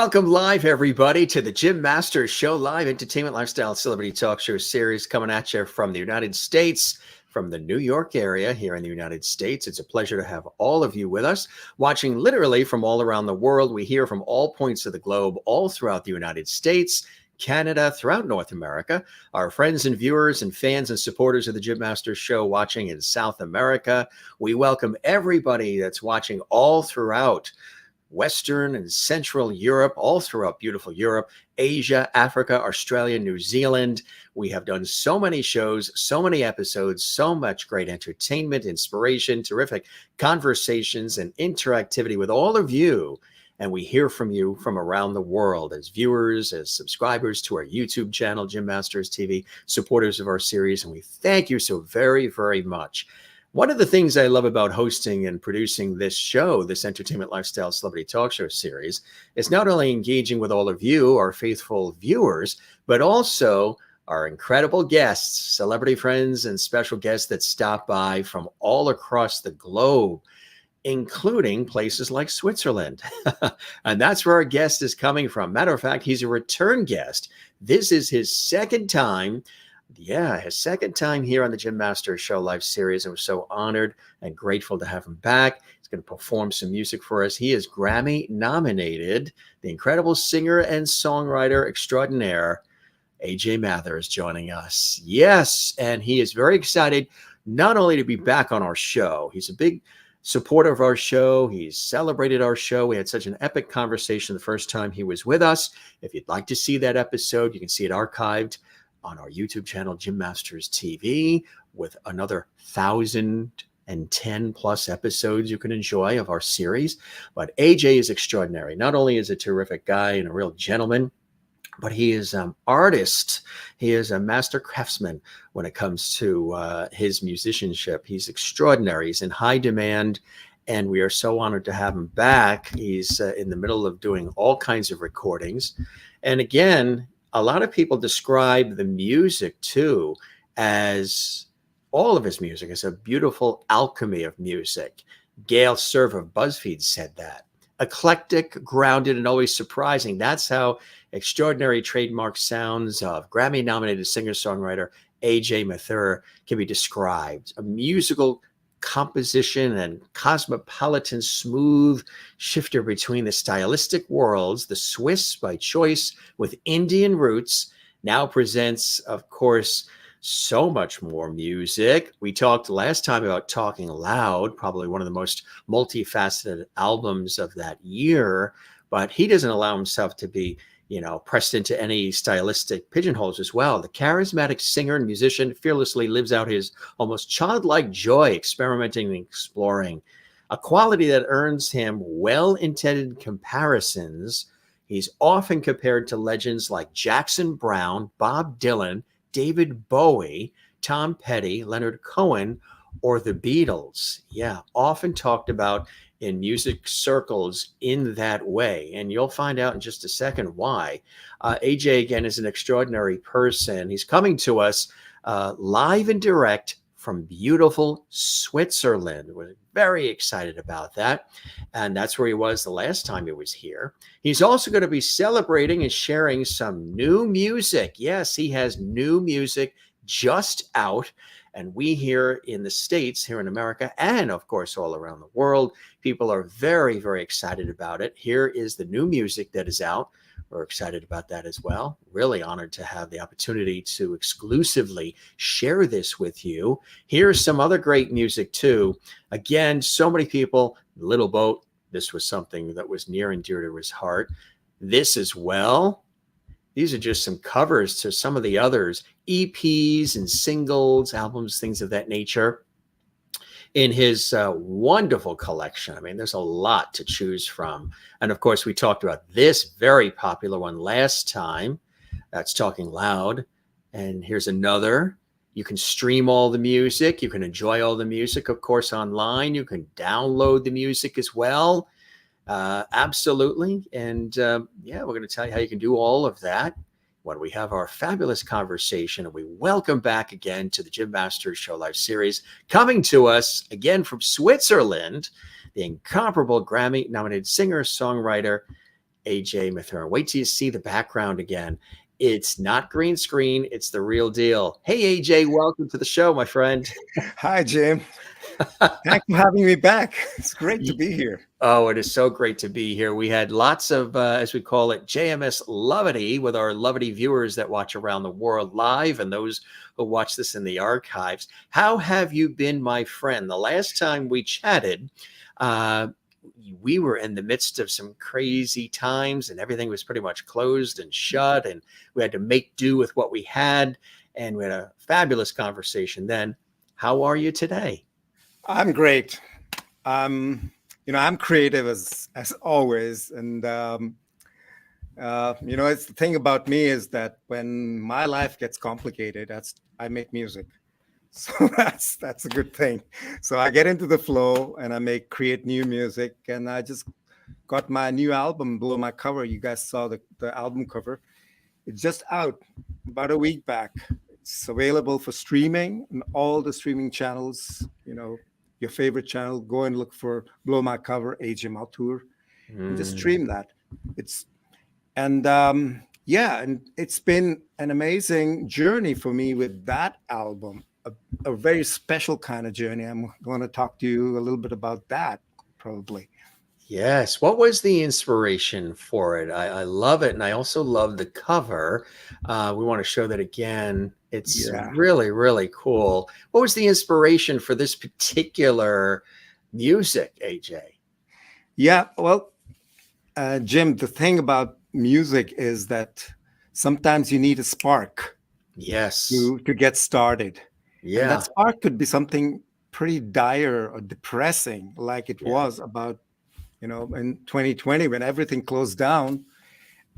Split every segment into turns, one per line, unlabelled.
Welcome live, everybody, to the Jim Masters Show, live entertainment, lifestyle, celebrity talk show series coming at you from the United States, from the New York area here in the United States. It's a pleasure to have all of you with us, watching literally from all around the world. We hear from all points of the globe, all throughout the United States, Canada, throughout North America. Our friends and viewers and fans and supporters of the Jim Masters Show watching in South America. We welcome everybody that's watching all throughout Western and Central Europe, all throughout beautiful Europe, Asia, Africa, Australia, New Zealand. We have done so many shows, so many episodes, so much great entertainment, inspiration, terrific conversations, and interactivity with all of you. And we hear from you from around the world as viewers, as subscribers to our YouTube channel, Jim Masters TV, supporters of our series. And we thank you so very, very much. One of the things I love about hosting and producing this show, this entertainment, lifestyle, celebrity talk show series, is not only engaging with all of you, our faithful viewers, but also our incredible guests, celebrity friends, and special guests that stop by from all across the globe, including places like Switzerland. And that's where our guest is coming from. Matter of fact, he's a return guest. This is his second time. His second time here on the Jim Masters Show live series. And we're so honored and grateful to have him back. He's going to perform some music for us. He is Grammy-nominated, the incredible singer and songwriter extraordinaire, Ajay Mathur, is joining us. Yes, and he is very excited not only to be back on our show. He's a big supporter of our show. He's celebrated our show. We had such an epic conversation the first time he was with us. If you'd like to see that episode, you can see it archived on our YouTube channel, Jim Masters TV, with another 1,010 plus episodes you can enjoy of our series. But AJ is extraordinary. Not only is a terrific guy and a real gentleman, but he is an artist. He is a master craftsman when it comes to his musicianship. He's extraordinary. He's in high demand, and we are so honored to have him back. He's in the middle of doing all kinds of recordings. And again, a lot of people describe the music too as all of his music as a beautiful alchemy of music. Gail Serve of BuzzFeed said that. Eclectic, grounded, and always surprising. That's how extraordinary trademark sounds of Grammy-nominated singer-songwriter Ajay Mathur can be described. A musical composition and cosmopolitan smooth shifter between the stylistic worlds, the Swiss by choice with Indian roots, now presents, of course, so much more music. We talked last time about Talking Loud, probably one of the most multifaceted albums of that year, but he doesn't allow himself to be pressed into any stylistic pigeonholes as well. The charismatic singer and musician fearlessly lives out his almost childlike joy, experimenting and exploring, a quality that earns him well-intended comparisons. He's often compared to legends like Jackson Browne, Bob Dylan, David Bowie, Tom Petty, Leonard Cohen, or the Beatles. Yeah, often talked about in music circles in that way. And you'll find out in just a second why. AJ, again, is an extraordinary person. He's coming to us live and direct from beautiful Switzerland. We're very excited about that. And that's where he was the last time he was here. He's also going to be celebrating and sharing some new music. Yes, he has new music just out. And we here in the States, here in America, and of course, all around the world, people are very, very excited about it. Here is the new music that is out. We're excited about that as well. Really honored to have the opportunity to exclusively share this with you. Here's some other great music too. Again, so many people, Little Boat, this was something that was near and dear to his heart. This as well. These are just some covers to some of the others, EPs and singles, albums, things of that nature in his wonderful collection. I mean, there's a lot to choose from. And of course, we talked about this very popular one last time. That's Talking Loud. And here's another. You can stream all the music. You can enjoy all the music, of course, online. You can download the music as well. Absolutely. And we're going to tell you how you can do all of that when we have our fabulous conversation. And we welcome back again to the Jim Masters Show live series, coming to us again from Switzerland, the incomparable Grammy-nominated singer-songwriter Ajay Mathur. Wait till you see the background again. It's not green screen, it's the real deal. Hey, AJ, welcome to the show, my friend.
Hi, Jim. Thanks for having me back. It's great to be here.
Oh, it is so great to be here. We had lots of, as we call it, JMS Lovity with our Lovity viewers that watch around the world live and those who watch this in the archives. How have you been, my friend? The last time we chatted, uh, we were in the midst of some crazy times and everything was pretty much closed and shut, and we had to make do with what we had. And we had a fabulous conversation then. How are you today?
I'm great. I'm creative as always, and it's the thing about me is that when my life gets complicated, I make music. So that's a good thing. So I get into the flow and I create new music, and I just got my new album, Blow My Cover. You guys saw the album cover. It's just out about a week back. It's available for streaming and all the streaming channels. Your favorite channel. Go and look for Blow My Cover, Ajay Mathur, and just stream that. And it's been an amazing journey for me with that album. A very special kind of journey. I'm going to talk to you a little bit about that, probably.
Yes. What was the inspiration for it? I love it. And I also love the cover. We want to show that again. It's really, really cool. What was the inspiration for this particular music, AJ?
Yeah. Well, Jim, the thing about music is that sometimes you need a spark.
Yes.
To get started.
Yeah.
And that spark could be something pretty dire or depressing, like it was about, in 2020 when everything closed down,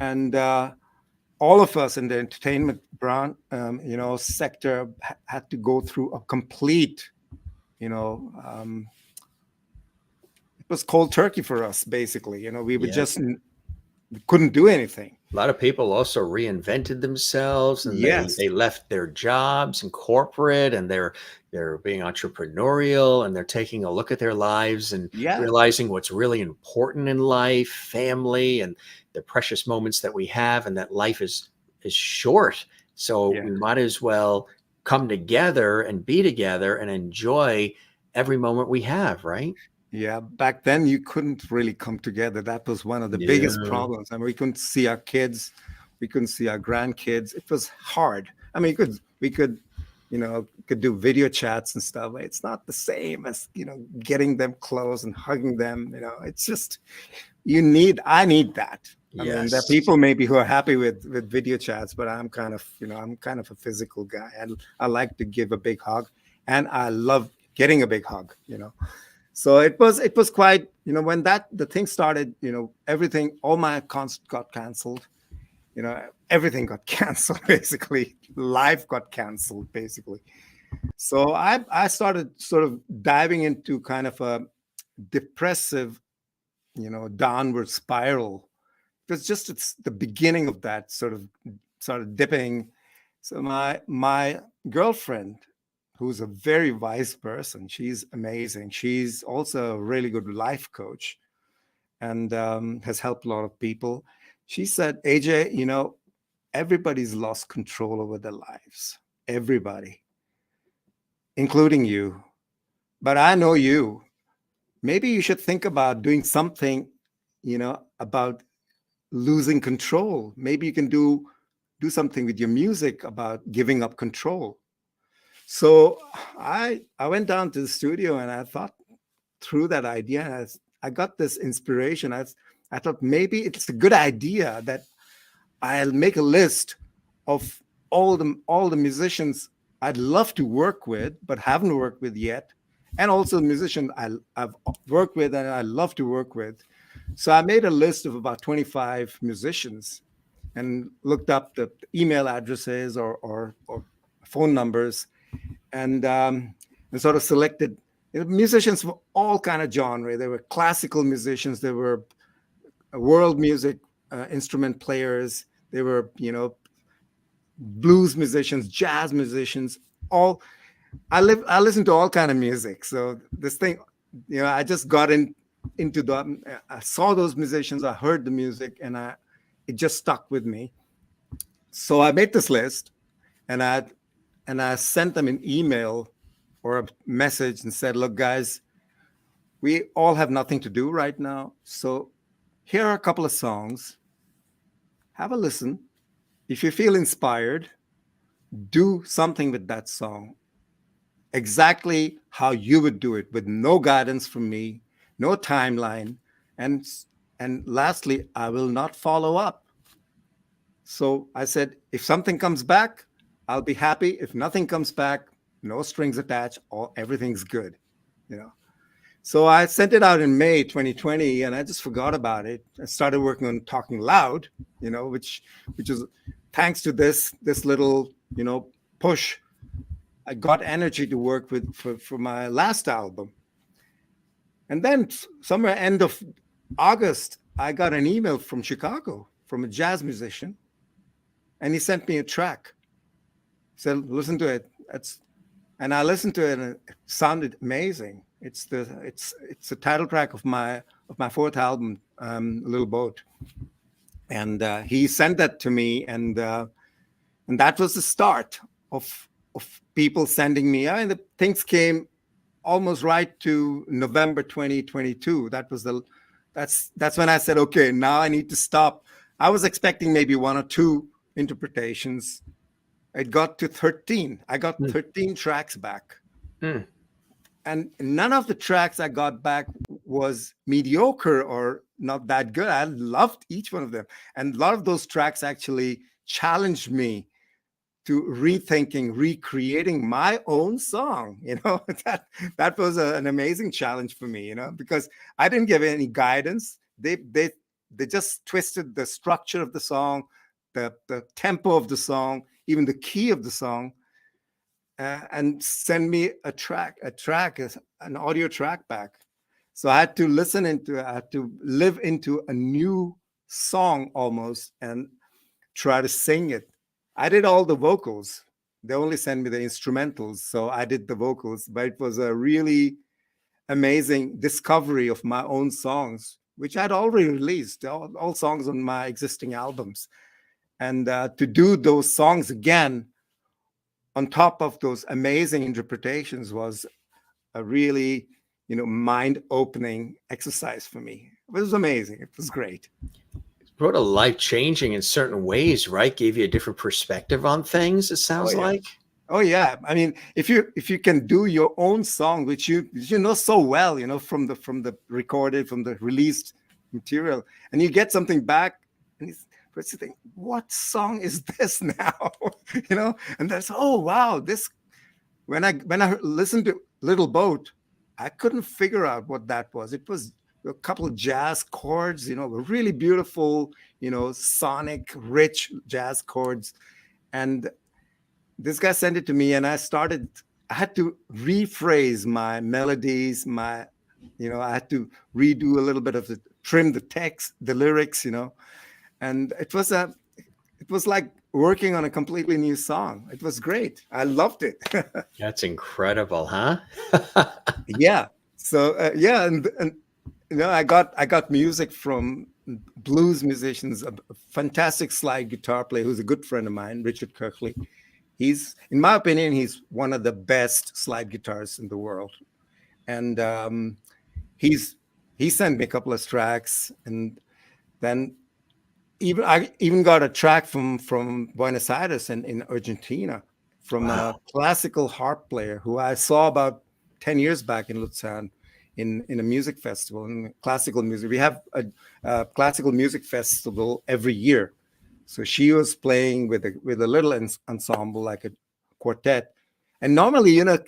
and all of us in the entertainment brand, sector had to go through a complete, it was cold turkey for us, basically. We were we couldn't do anything.
A lot of people also reinvented themselves, and they left their jobs in corporate, and they're being entrepreneurial, and they're taking a look at their lives and realizing what's really important in life, family, and the precious moments that we have, and that life is short. So we might as well come together and be together and enjoy every moment we have, right?
Yeah, back then you couldn't really come together. That was one of the biggest problems. I mean, we couldn't see our kids, we couldn't see our grandkids. It was hard. I mean, we could do video chats and stuff. It's not the same as getting them close and hugging them. It's just I need that. I mean, there are people maybe who are happy with video chats, but I'm kind of a physical guy. I like to give a big hug, and I love getting a big hug. So it was quite, when the thing started, everything, all my cons got canceled, everything got canceled, basically. Life got canceled, basically. So I started sort of diving into kind of a depressive, downward spiral. It's the beginning of that started dipping. So my girlfriend, who's a very wise person. She's amazing. She's also a really good life coach, and has helped a lot of people. She said, AJ, everybody's lost control over their lives. Everybody, including you. But I know you. Maybe you should think about doing something, about losing control. Maybe you can do something with your music about giving up control. So I went down to the studio and I thought through that idea. I got this inspiration. I thought maybe it's a good idea that I'll make a list of all the musicians I'd love to work with but haven't worked with yet, and also musicians I've worked with and I love to work with. So I made a list of about 25 musicians and looked up the email addresses or phone numbers, and sort of selected musicians from all kind of genre. There were classical musicians, there were world music instrument players, there were blues musicians, jazz musicians. I listen to all kind of music. So this thing, I just got in into the, I saw those musicians, I heard the music, and it just stuck with me. So I made this list, and I sent them an email or a message and said, look, guys, we all have nothing to do right now. So here are a couple of songs. Have a listen. If you feel inspired, do something with that song exactly how you would do it, with no guidance from me, no timeline. And lastly, I will not follow up. So I said, if something comes back, I'll be happy. If nothing comes back, no strings attached, everything's good, you know. So I sent it out in May 2020, and I just forgot about it. I started working on Talking Loud, you know, which is thanks to this little, you know, push. I got energy to work with for my last album. And then somewhere end of August, I got an email from Chicago from a jazz musician, and he sent me a track. He said, listen to it. And I listened to it, and it sounded amazing. It's the title track of my fourth album, Little Boat. And he sent that to me, and that was the start of people sending me. I mean, the things came almost right to November 2022. That's when I said, okay, now I need to stop. I was expecting maybe one or two interpretations. It got to 13. I got 13 tracks back. And none of the tracks I got back was mediocre or not that good. I loved each one of them. And a lot of those tracks actually challenged me to recreating my own song. You know, that was an amazing challenge for me, you know, because I didn't give any guidance. They just twisted the structure of the song, the tempo of the song, even the key of the song, and send me an audio track back. So I had to I had to live into a new song almost and try to sing it. I did all the vocals. They only sent me the instrumentals, so I did the vocals. But it was a really amazing discovery of my own songs, which I'd already released, all songs on my existing albums. And to do those songs again on top of those amazing interpretations was a really, you know, mind-opening exercise for me. It was amazing. It was great.
Sort of life-changing in certain ways, right? Gave you a different perspective on things, it sounds like.
Oh yeah. I mean, if you can do your own song, which you know so well, you know, from the recorded, from the released material, and you get something back, and you think, what song is this now? You know, and that's, oh wow, this. When I listened to Little Boat, I couldn't figure out what that was. It was a couple of jazz chords, you know, really beautiful, you know, sonic, rich jazz chords. And this guy sent it to me, and I had to rephrase my melodies, I had to redo a little bit of trim the text, the lyrics, you know. And it was like working on a completely new song. It was great. I loved it.
That's incredible, huh?
Yeah. So and you know, I got music from blues musicians, a fantastic slide guitar player who's a good friend of mine, Richard Kirkley. In my opinion, he's one of the best slide guitarists in the world. And he sent me a couple of tracks, and then I even got a track from Buenos Aires in Argentina from a classical harp player who I saw about 10 years back in Luzern in a music festival, in classical music. We have a classical music festival every year. So she was playing with a little ensemble, like a quartet. And normally, you know,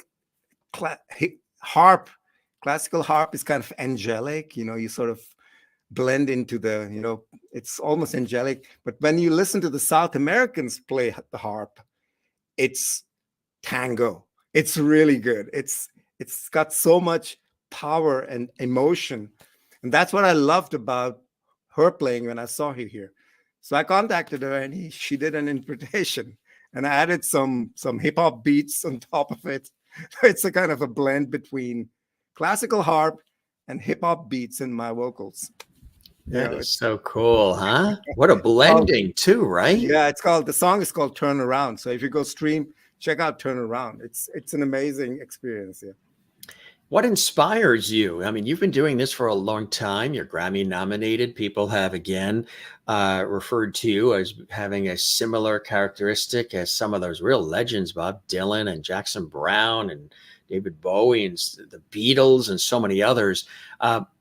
classical harp is kind of angelic, you know, you sort of blend into the, you know, it's almost angelic. But when you listen to the South Americans play the harp, it's tango. It's really good. It's got so much power and emotion. And that's what I loved about her playing when I saw her here. So I contacted her, and she did an interpretation, and I added some hip hop beats on top of it. It's a kind of a blend between classical harp and hip hop beats in my vocals.
That is so cool, huh? What a blending too, right?
Yeah, the song is called Turn Around. So if you go stream, check out Turn Around. It's an amazing experience. Yeah.
What inspires you? I mean, you've been doing this for a long time. You're Grammy nominated. People have again referred to you as having a similar characteristic as some of those real legends, Bob Dylan and Jackson Brown and David Bowie and the Beatles and so many others.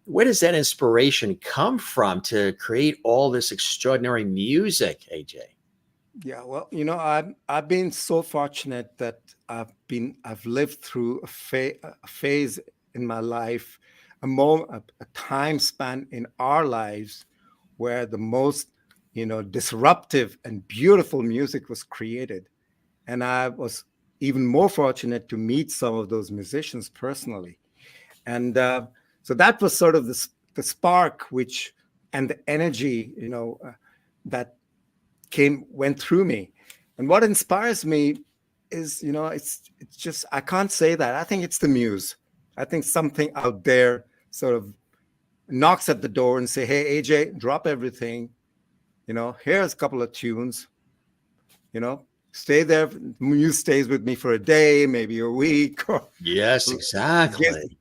Where does that inspiration come from to create all this extraordinary music, AJ?
Yeah, well, I've been so fortunate that I've lived through a phase in my life, a time span in our lives where the most, disruptive and beautiful music was created. And I was even more fortunate to meet some of those musicians personally. And so that was sort of the spark and the energy, that went through me. And what inspires me is, it's just, I can't say that. I think it's the muse. I think something out there sort of knocks at the door and say, hey, AJ, drop everything. Here's a couple of tunes, stay there. Muse stays with me for a day, maybe a week. Or
yes, exactly.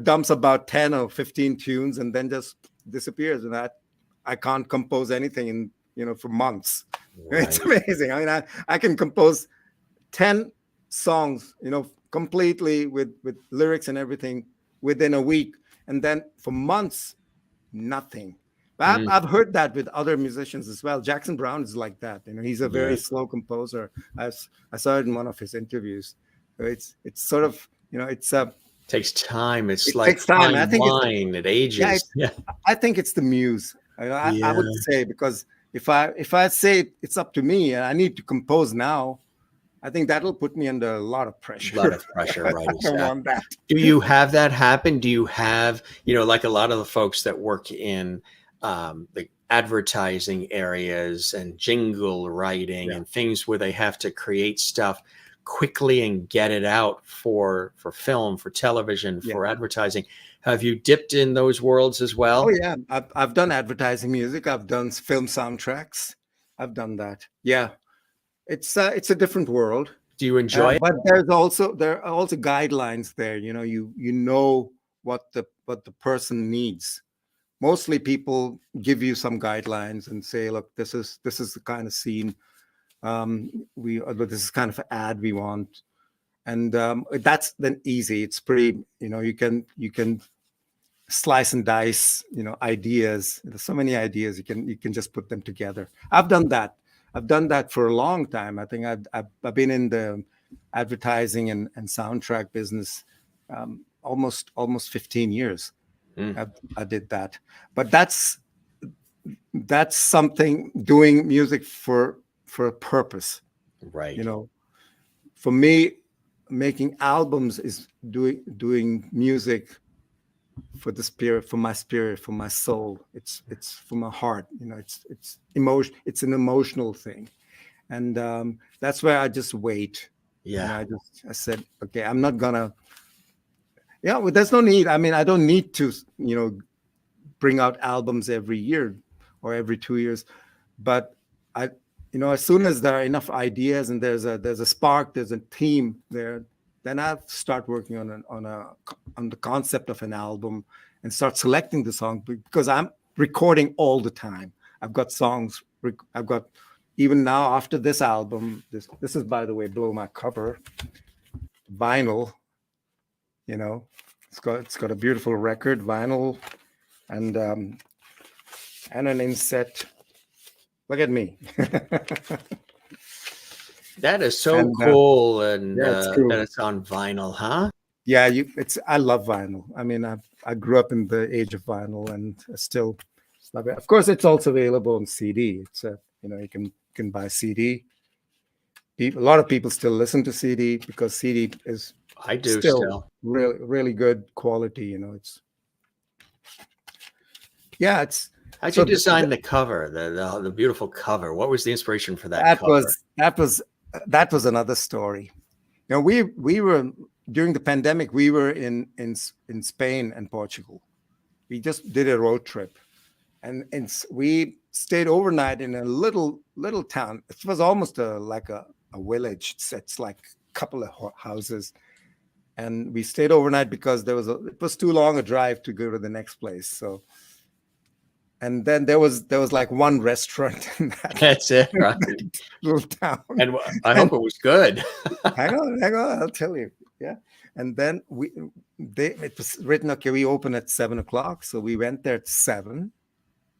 Dumps about 10 or 15 tunes and then just disappears. And I can't compose anything in for months. Right. It's amazing. I mean, I can compose 10 songs, completely with lyrics and everything within a week. And then for months, nothing. But I've heard that with other musicians as well. Jackson Brown is like that. He's a very slow composer. I saw it in one of his interviews. It's sort of,
takes time. It
takes time.
I think wine. It ages.
Yeah, I think it's the muse. I would say, because if I say it's up to me and I need to compose now, I think that'll put me under a lot of pressure.
A lot of pressure, right?
I don't want that.
Do you have that happen? Do you have, like a lot of the folks that work in the advertising areas and jingle writing and things where they have to create stuff quickly and get it out for film, for television, for advertising? Have you dipped in those worlds as well?
Oh yeah, I've done advertising music. I've done film soundtracks. I've done that. Yeah, it's a different world.
Do you enjoy it?
But there are also guidelines there. You know what the person needs. Mostly people give you some guidelines and say, look, this is the kind of scene this is kind of an ad we want, and that's then easy. It's pretty, you can slice and dice, ideas. There's so many ideas, you can just put them together. I've done that for a long time. I think I've been in the advertising and soundtrack business almost 15 years. I did that. But that's something, doing music for a purpose.
Right.
For me, making albums is doing music for the spirit, for my soul. It's for my heart. It's emotion. It's an emotional thing, and that's where I just wait.
Yeah.
I said, okay, I'm not gonna. Yeah, well, there's no need. I mean, I don't need to, bring out albums every year or every 2 years, but as soon as there are enough ideas and there's a spark, there's a theme there, then I start working on the concept of an album and start selecting the song, because I'm recording all the time. I've got songs. I've got, even now after this album. This is, by the way, below my cover, vinyl. It's got a beautiful record, vinyl, and an inset. Look at me.
That is so cool, and that it's on vinyl, huh?
Yeah, I love vinyl. I mean, I grew up in the age of vinyl, and I still love it. Of course, it's also available on CD. It's you can buy CD. A lot of people still listen to CD because CD is still really, really good quality. It's
How'd you design the cover, the beautiful cover? What was the inspiration for that cover?
That was another story. We were, during the pandemic, we were in Spain and Portugal, We just did a road trip, and we stayed overnight in a little town. It was almost like a village. It's like a couple of houses, and we stayed overnight because it was too long a drive to go to the next place. So, and then there was like one restaurant in that
That's it, right?
little town.
And I hope it was good.
hang on, I'll tell you. Yeah. And then it was written, okay, we open at 7:00. So we went there at 7,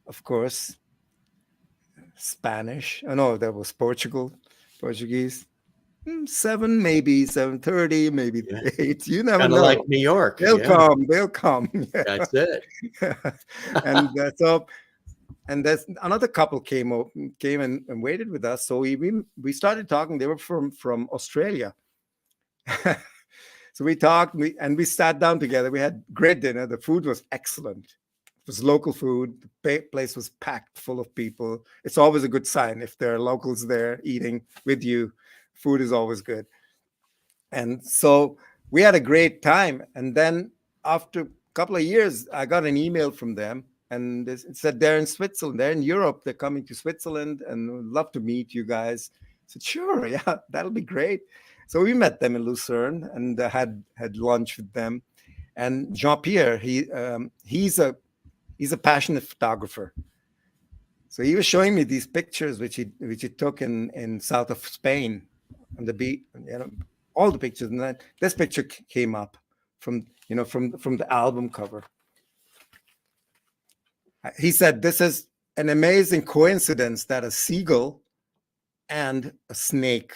of course. Spanish. Oh no, that was Portuguese. 7, maybe 7:30, maybe 8. You never know.
Like New York.
They'll come. They'll come. Yeah.
That's it.
And there's another couple came and waited with us. So we started talking. They were from Australia. So we talked, and we sat down together. We had great dinner. The food was excellent. It was local food. The place was packed full of people. It's always a good sign if there are locals there eating with you. Food is always good. And so we had a great time. And then after a couple of years, I got an email from them, and it said they're in Switzerland. They're in Europe. They're coming to Switzerland and would love to meet you guys. I said, sure, yeah, that'll be great. So we met them in Lucerne and had lunch with them. And Jean-Pierre, he's a passionate photographer. So he was showing me these pictures which he took in south of Spain on the beach, all the pictures. And then this picture came up from the album cover. He said, this is an amazing coincidence that a seagull and a snake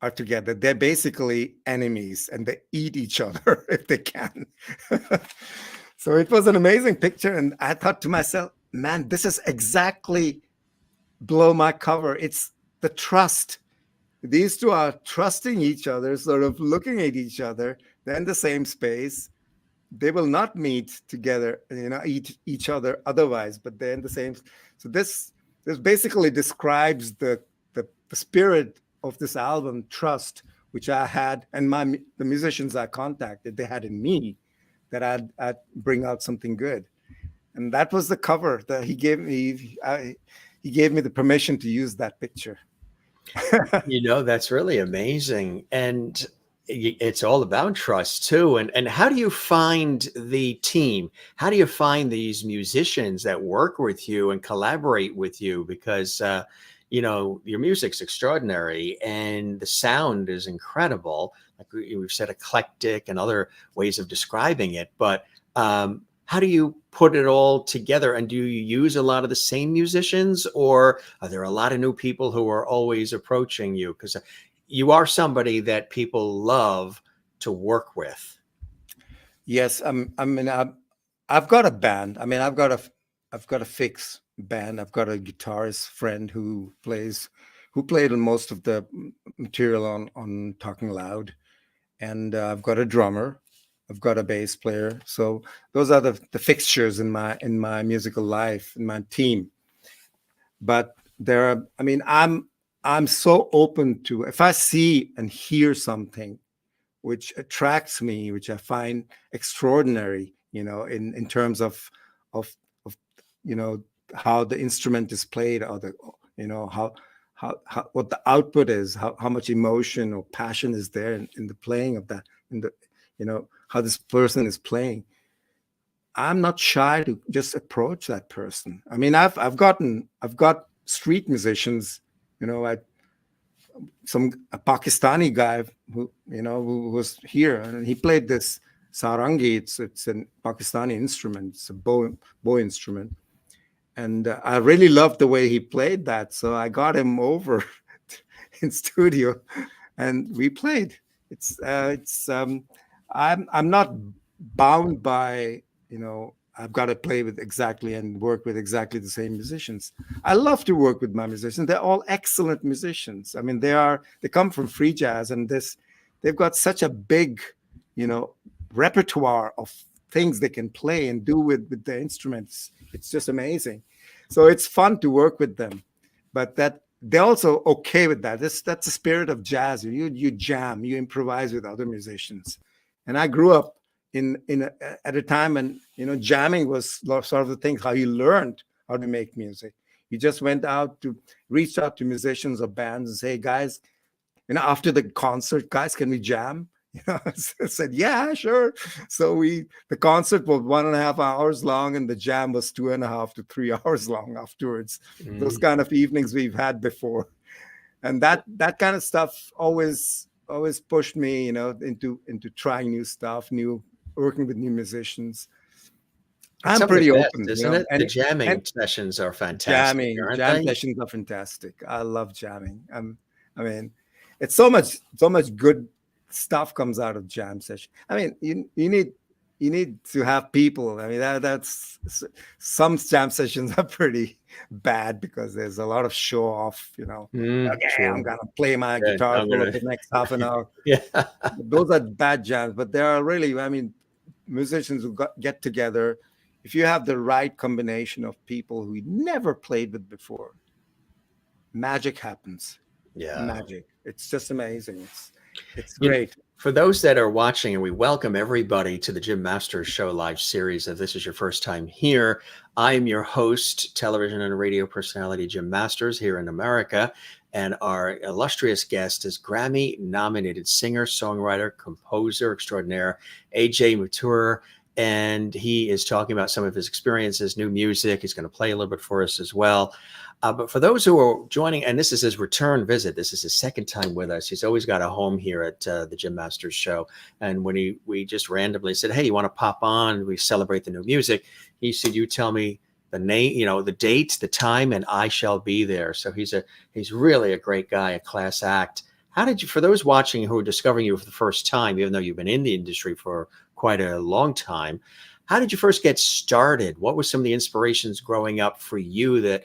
are together. They're basically enemies and they eat each other if they can. So it was an amazing picture. And I thought to myself, man, this is exactly below my cover. It's the trust. These two are trusting each other, sort of looking at each other. They're in the same space. They will not meet together, eat each other otherwise, but they're in the same. So this basically describes the spirit of this album, trust, which I had, and the musicians I contacted, they had in me, that I'd bring out something good. And that was the cover that he gave me. He gave me the permission to use that picture.
That's really amazing. And it's all about trust too. And how do you find the team? How do you find these musicians that work with you and collaborate with you? Because, your music's extraordinary and the sound is incredible. Like we've said, eclectic and other ways of describing it. But how do you put it all together? And do you use a lot of the same musicians, or are there a lot of new people who are always approaching you? Because you are somebody that people love to work with. Yes,
I've got a band. I've got a fixed band. I've got a guitarist friend who played on most of the material on Talking Loud, and I've got a drummer. I've got a bass player. So those are the fixtures in my musical life, in my team. But I'm so open to, if I see and hear something which attracts me, which I find extraordinary, in terms of how the instrument is played, or how what the output is, how much emotion or passion is there in the playing of that, how this person is playing. I'm not shy to just approach that person. I've got street musicians, a Pakistani guy who was here, and he played this sarangi. It's a Pakistani instrument. It's a bow instrument, and I really loved the way he played that. So I got him over in studio, and we played. I'm not bound by I've got to play with exactly and work with exactly the same musicians. I love to work with my musicians. They're all excellent musicians. They come from free jazz, and they've got such a big, repertoire of things they can play and do with the instruments. It's just amazing. So it's fun to work with them, but that they're also okay with that. That's the spirit of jazz. You jam, you improvise with other musicians. And I grew up, at a time when jamming was sort of the thing, how you learned how to make music. You just reached out to musicians or bands and say, guys, after the concert, guys, can we jam? I said, yeah, sure. So the concert was 1.5 hours long, and the jam was 2.5 to 3 hours long afterwards. Those kind of evenings we've had before, and that kind of stuff always pushed me, into trying new stuff, working with new musicians.
It's
I'm pretty
best,
open,
isn't it? The jamming sessions are fantastic, aren't
jam
they?
sessions are fantastic. I love jamming. I mean, it's so much good stuff comes out of jam session. I mean, you need to have people. I mean, that's some jam sessions are pretty bad because there's a lot of show off. Okay,
True.
I'm gonna play my guitar for the next half an hour.
Yeah,
Those are bad jams, but there are really, musicians who get together. If you have the right combination of people who never played with before, magic happens.
yeah.
Magic. It's just amazing. It's great.
For those that are watching, and we welcome everybody to the Jim Masters Show live series. If this is your first time here, I am your host, television and radio personality Jim Masters here in America. And our illustrious guest is Grammy-nominated singer, songwriter, composer extraordinaire, Ajay Mathur. And he is talking about some of his experiences, new music. He's going to play a little bit for us as well. But for those who are joining, and this is his return visit, this is his second time with us. He's always got a home here at the Jim Masters Show. And when we just randomly said, hey, you want to pop on? We celebrate the new music. He said, you tell me the name, the date, the time, and I shall be there. So he's really a great guy, a class act. How did you, for those watching who are discovering you for the first time, even though you've been in the industry for quite a long time, how did you first get started? What were some of the inspirations growing up for you that,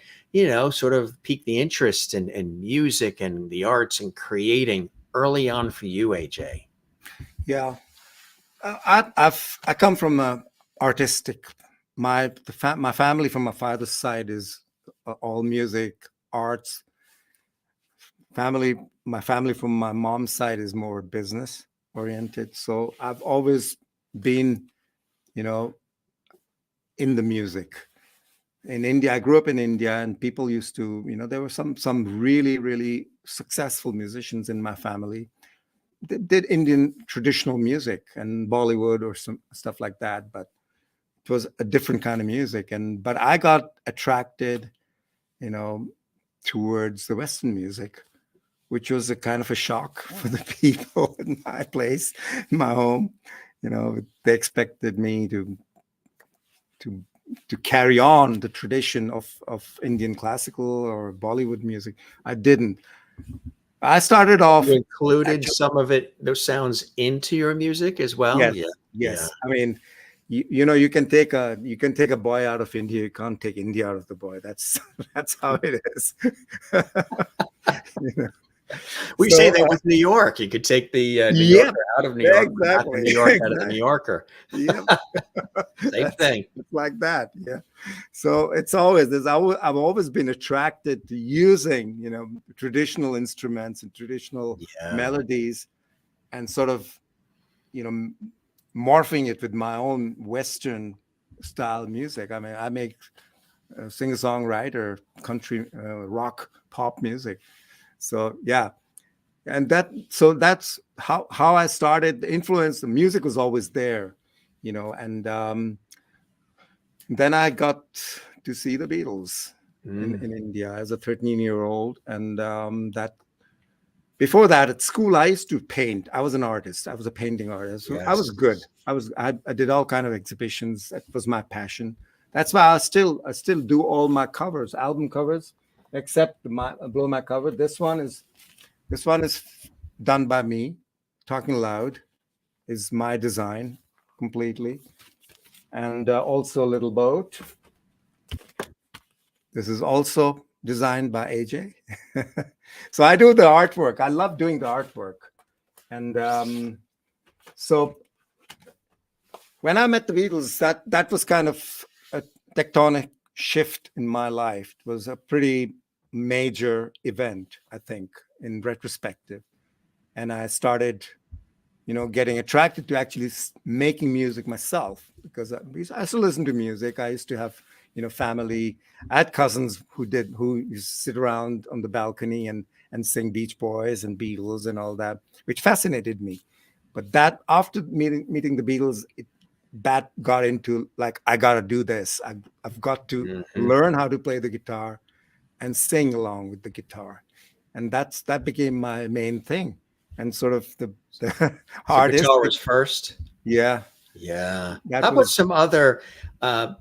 sort of piqued the interest in music and the arts and creating early on for you, AJ?
Yeah, I come from a artistic. My family from my father's side is all music, arts. My family from my mom's side is more business oriented. So I've always been, in the music. In India, I grew up in India, and people used to, there were some really, really successful musicians in my family that did Indian traditional music and Bollywood or some stuff like that, but it was a different kind of music. But I got attracted, towards the Western music, which was a kind of a shock for the people in my place, in my home. They expected me to carry on the tradition of Indian classical or Bollywood music. I didn't. I started off.
You included some of those sounds into your music as well.
Yes,
Yeah.
yes.
Yeah.
I mean, you can take a boy out of India. You can't take India out of the boy. That's how it is.
We say that with New York. You could take the New Yorker out of New York, not the New York out of the New Yorker.
Yeah.
Same thing.
It's like that. Yeah. So it's always this. I've always been attracted to using, traditional instruments and traditional melodies, and sort of, morphing it with my own Western style music. I mean, I make singer-songwriter, country, rock, pop music. So yeah, and that's how I started. The influence, the music was always there, and then I got to see the Beatles in India as a 13-year-old, and that before that at school I used to paint. I was an artist. I was a painting artist. So I was good. I did all kind of exhibitions. That was my passion. That's why I still do all my covers, album covers, except Blow My Cover. This one is done by me. Talking Loud is my design completely, and also Little Boat. This is also designed by AJ. So I do the artwork. I love doing the artwork, and so when I met the Beatles, that was kind of a tectonic shift in my life. It was a pretty major event, I think, in retrospective. And I started, getting attracted to actually making music myself, because I used to listen to music. I used to have, family. I had cousins who used to sit around on the balcony and sing Beach Boys and Beatles and all that, which fascinated me. But that after meeting the Beatles, that got into like, I got to do this. I've got to learn how to play the guitar and sing along with the guitar, and that became my main thing. And sort of the
So guitar
artistic,
was first.
yeah,
Yeah.
that
How about
was.
some uh,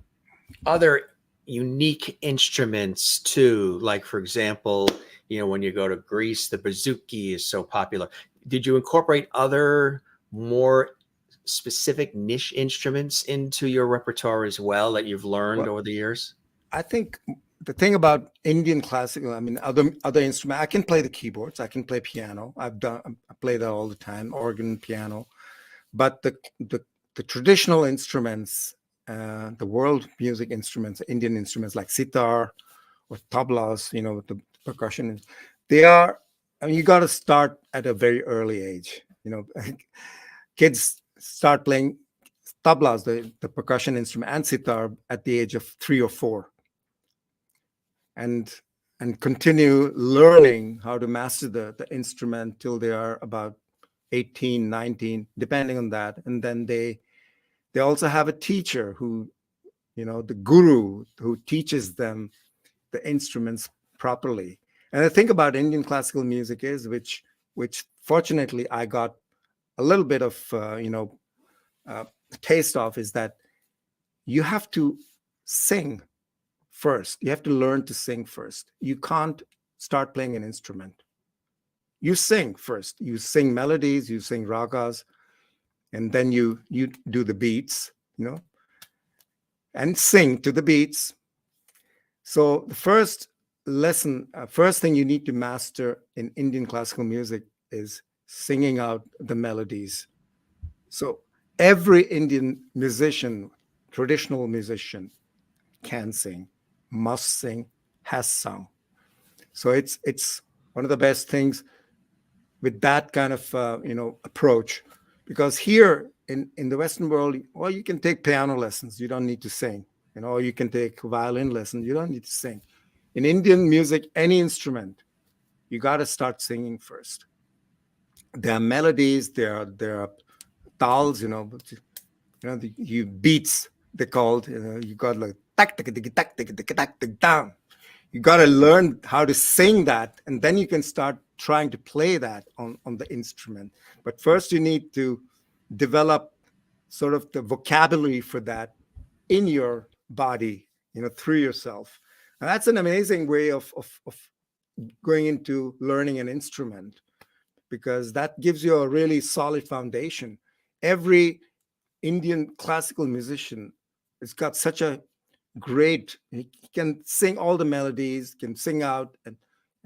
other unique instruments too? Like for example, when you go to Greece, the bouzouki is so popular. Did you incorporate other more specific niche instruments into your repertoire as well that you've learned
Well,
over the years?
I think the thing about Indian classical, I mean, other instruments, I can play the keyboards, I can play piano. I play that all the time, organ, piano. But the traditional instruments, the world music instruments, Indian instruments like sitar or tablas, with the percussion, they are. I mean, you got to start at a very early age. Kids start playing tablas, the percussion instrument, and sitar at the age of 3 or 4, and continue learning how to master the instrument till they are about 18, 19, depending on that. And then they also have a teacher who, the guru, who teaches them the instruments properly. And the thing about Indian classical music is, which fortunately I got a little bit of taste of, is that you have to sing first. You have to learn to sing first. You can't start playing an instrument. You sing first. You sing melodies, you sing ragas, and then you do the beats, and sing to the beats. So the first lesson, first thing you need to master in Indian classical music is singing out the melodies. So every Indian musician, traditional musician, can sing, must sing, has sung. So it's one of the best things with that kind of approach, because here in the Western world, well, you can take piano lessons, you don't need to sing, or you can take violin lessons, you don't need to sing. In Indian music, any instrument, you got to start singing first. There are melodies, there are tals, you beats, they called, you got like tak tak tak tak tak tak tak tak down. You got to learn how to sing that, and then you can start trying to play that on the instrument. But first you need to develop sort of the vocabulary for that in your body, through yourself. And that's an amazing way of going into learning an instrument, because that gives you a really solid foundation. Every Indian classical musician has got such a great, he can sing all the melodies, can sing out, and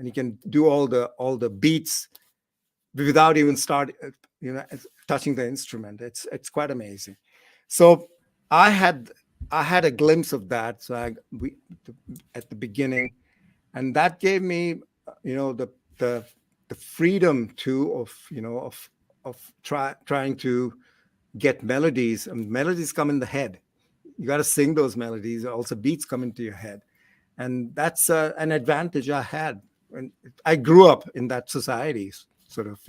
he can do all the beats without even touching the instrument. It's quite amazing. So I had a glimpse of that. So we at the beginning, and that gave me the freedom too of trying to get melodies, and melodies come in the head. You got to sing those melodies. Also beats come into your head, and that's an advantage I had. And I grew up in that society, sort of.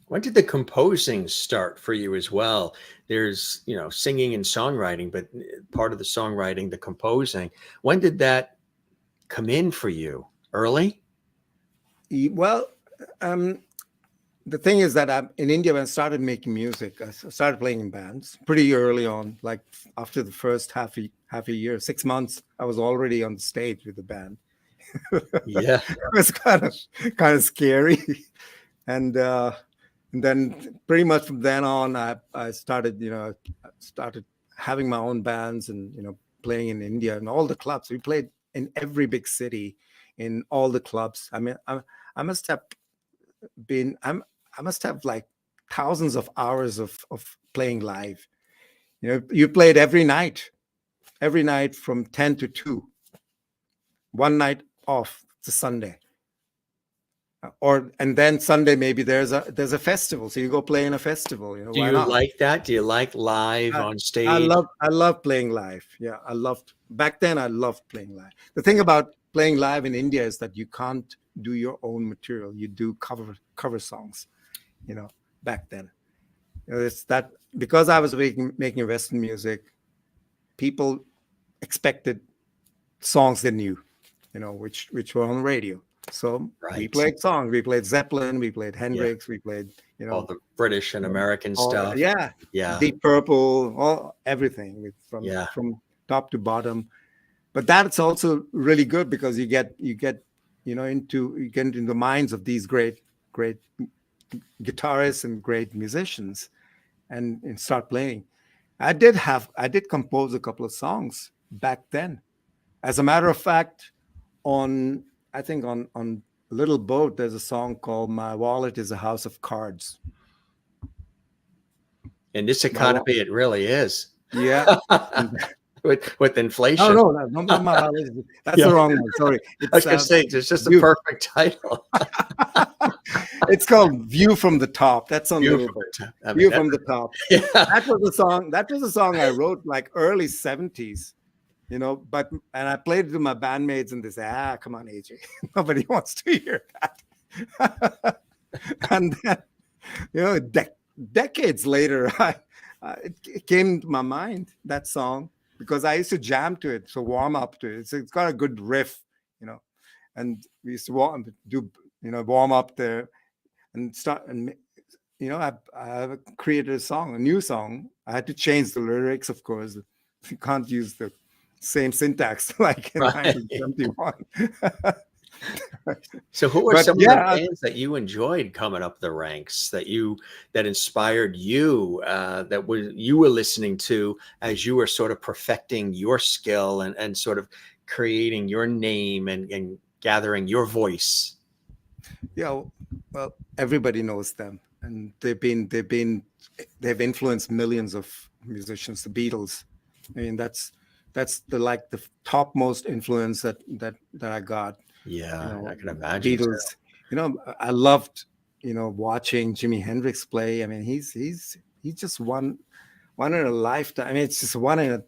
When did the composing start for you as well? There's, singing and songwriting, but part of the songwriting, the composing. When did that come in for you? Early?
Well, the thing is that in India, when I started making music, I started playing in bands pretty early on. Like after the first half a year, 6 months, I was already on the stage with the band.
Yeah.
It was kind of scary, and then pretty much from then on, I started having my own bands, and playing in India and all the clubs. We played in every big city, in all the clubs. I mean, I must have I must have like thousands of hours of playing live. You played every night from 10 to 2, one night off to Sunday. and then Sunday maybe there's a festival, so you go play in a festival.
Do
Why
you
not?
like that? Do you like live
I,
on
I
stage?
love playing live. Yeah, I loved back then. I loved playing live. The thing about playing live in India is that you can't do your own material. You do cover songs. Back then, it's that because I was making Western music, people expected songs they knew, which were on the radio. So we
Right.
played songs. We played Zeppelin. We played
Yeah.
Hendrix. We played,
All the British and American
all,
stuff.
yeah,
Yeah.
Deep Purple, everything
Yeah.
from top to bottom. But that's also really good because you get into the minds of these great guitarists and great musicians, and start playing. I did compose a couple of songs back then. As a matter of fact, on I think on Little Boat, there's a song called "My Wallet Is a House of Cards."
In this
My wa-
economy, it really is.
yeah. And,
With
no,
inflation.
no, no, not My Wallet. That's
Yeah.
the wrong one. Sorry,
I was
it's
going to say, it's just a
View.
perfect title.
It's called "View from the Top." That's on
View
Little
from
Boat.
the top. I mean,
"View from the Top."
yeah.
That was a song. That was a song I wrote like early '70s. But I played it to my bandmates, and they say, come on, AJ, nobody wants to hear that. And then, decades later, it came to my mind, that song, because I used to jam to it, so warm up to it. It's got a good riff, and we used to warm up there and start. And I created a new song. I had to change the lyrics, of course. You can't use the same syntax like in
Right.
1971.
So who are
But
some of
yeah,
the bands that you enjoyed coming up the ranks, that inspired you, you were listening to as you were sort of perfecting your skill and sort of creating your name and gathering your voice?
yeah, well, everybody knows them, and they've influenced millions of musicians. The Beatles. I mean, that's the topmost influence that I got.
Yeah, I can imagine.
Beatles. I loved watching Jimi Hendrix play. I mean, he's just one in a lifetime. I mean, it's just one in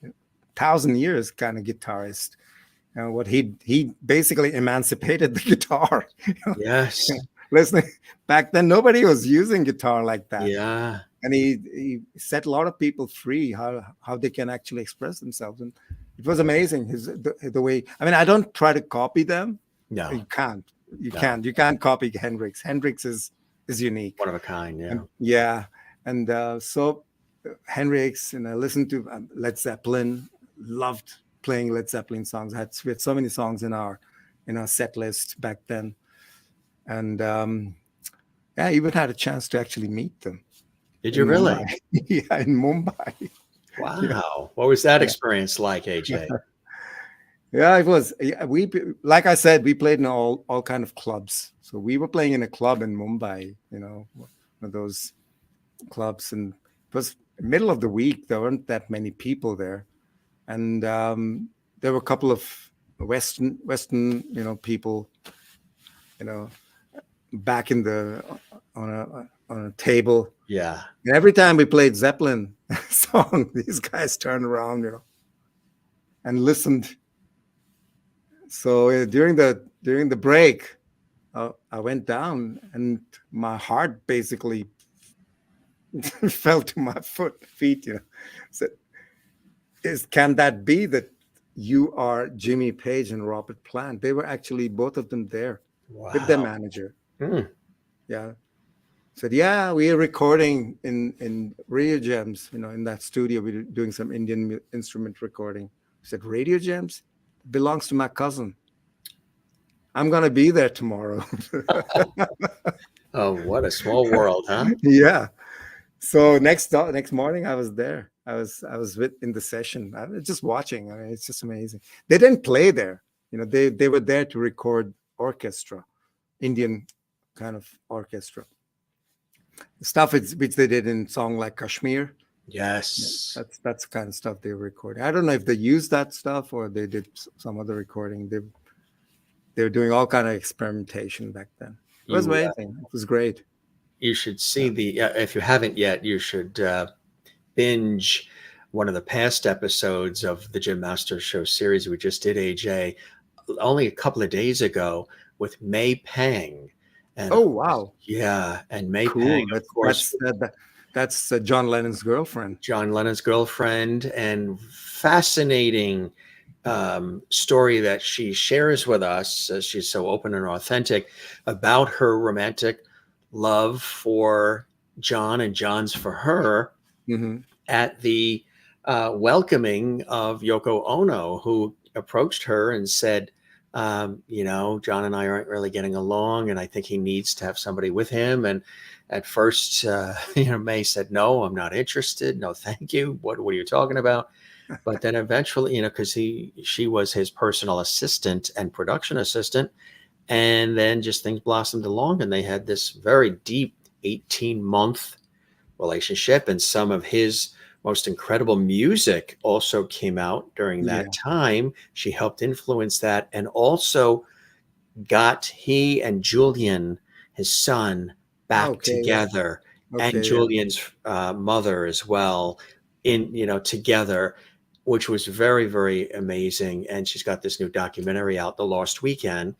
1,000 years kind of guitarist. What he basically emancipated the guitar.
Yes.
Listening back then, nobody was using guitar like that.
Yeah.
And he set a lot of people free, how they can actually express themselves. And it was amazing the way. I mean, I don't try to copy them.
No.
You can't.
No.
You can't copy Hendrix. Hendrix is unique.
One of a kind. Yeah.
So Hendrix, and I listened to Led Zeppelin. Loved playing Led Zeppelin songs. We had so many songs in our set list back then. And I even had a chance to actually meet them.
Did you really?
Mumbai. Yeah, in Mumbai.
Wow.
Yeah.
What was that experience like, AJ?
Yeah, it was. We, like I said, we played in all kind of clubs. So we were playing in a club in Mumbai, one of those clubs, and it was middle of the week. There weren't that many people there, and there were a couple of Western, people, back on a table.
Yeah.
And every time we played Zeppelin song, these guys turned around, and listened. So during the break, I went down, and my heart basically fell to my feet. Said, can that be that you are Jimmy Page and Robert Plant? They were actually both of them there with their manager. Yeah. Said, yeah, we are recording in Radio Gems, in that studio. We were doing some Indian instrument recording. I said, Radio Gems belongs to my cousin. I'm going to be there tomorrow.
Oh, what a small world, huh?
Yeah. So next morning I was there. I was in the session. I was just watching. I mean, it's just amazing. They didn't play there. They were there to record orchestra, Indian kind of orchestra. Stuff which they did in song like Kashmir.
Yes.
That's the kind of stuff they recorded. I don't know if they used that stuff or they did some other recording. they were doing all kind of experimentation back then. It was amazing. It was great.
You should see if you haven't yet, you should binge one of the past episodes of the Jim Master Show series we just did, AJ, only a couple of days ago with May Pang. And
oh, wow.
Yeah. And May
cool.
Pang, of course.
That's John Lennon's girlfriend.
John Lennon's girlfriend, and fascinating story that she shares with us, as she's so open and authentic, about her romantic love for John and John's for her at the welcoming of Yoko Ono, who approached her and said, John and I aren't really getting along, and I think he needs to have somebody with him. And at first, May said, no, I'm not interested. No, thank you. What are you talking about? But then eventually, because she was his personal assistant and production assistant. And then just things blossomed along, and they had this very deep 18-month relationship. And some of his most incredible music also came out during that time. She helped influence that, and also got he and Julian, his son, back together, and Julian's mother as well, together, which was very, very amazing. And she's got this new documentary out, The Lost Weekend.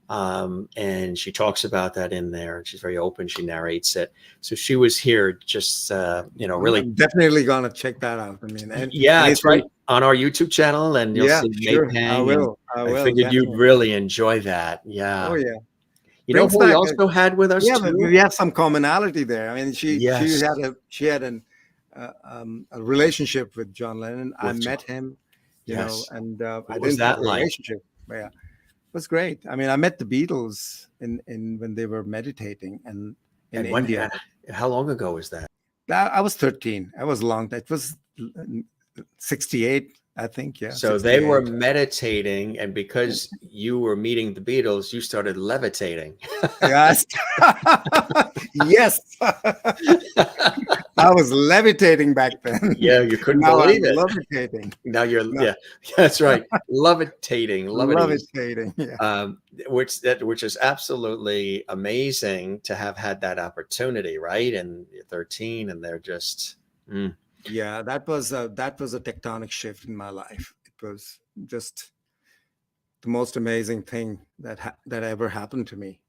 And she talks about that in there, and she's very open. She narrates it. So she was here just, really.
I'm definitely going to check that out. I mean,
it's right on our YouTube channel, and you'll see May Pang.
I will.
I figured definitely. You'd really enjoy that. Yeah.
Oh, yeah.
You know who we also had with us?
Yeah, but we have some commonality there. I mean, she had a relationship with John Lennon. I met him, and I didn't have a relationship. Yeah, it was great. I mean, I met the Beatles in when they were meditating in India.
How long ago was that?
I was 13. I was long. That was 68. I think, yeah.
So they were meditating, and because you were meeting the Beatles, you started levitating.
Yes. Yes. I was levitating back then.
Yeah, you couldn't believe it.
Levitating.
Now you're, that's right. Levitating.
Levitating. Yeah.
Which is absolutely amazing to have had that opportunity, right? And you're 13, and they're just.
Yeah, that was a tectonic shift in my life. It was just the most amazing thing that ever happened to me.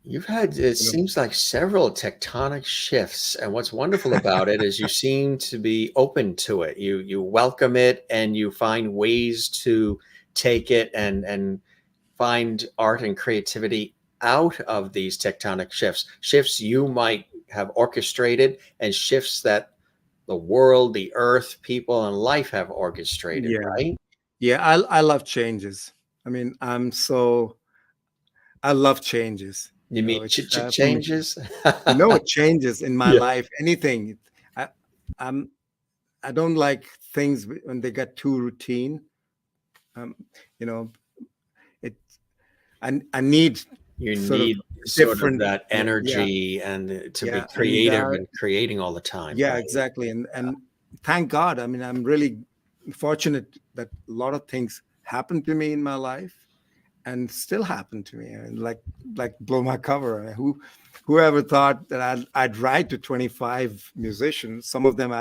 You've had, it seems like, several tectonic shifts, and what's wonderful about it is you seem to be open to it. You welcome it, and you find ways to take it and find art and creativity out of these tectonic shifts you might have orchestrated, and shifts that the world, the earth, people, and life have orchestrated, right?
Yeah, I love changes. I mean, I love changes.
You mean changes?
No, changes in my life. Anything. I don't like things when they get too routine. I need.
You need sort of that energy and to be creative and creating all the time.
Yeah, right? Exactly. And thank God. I mean, I'm really fortunate that a lot of things happened to me in my life and still happen to me. And like blow my cover. I mean, whoever thought that I'd write to 25 musicians, some of them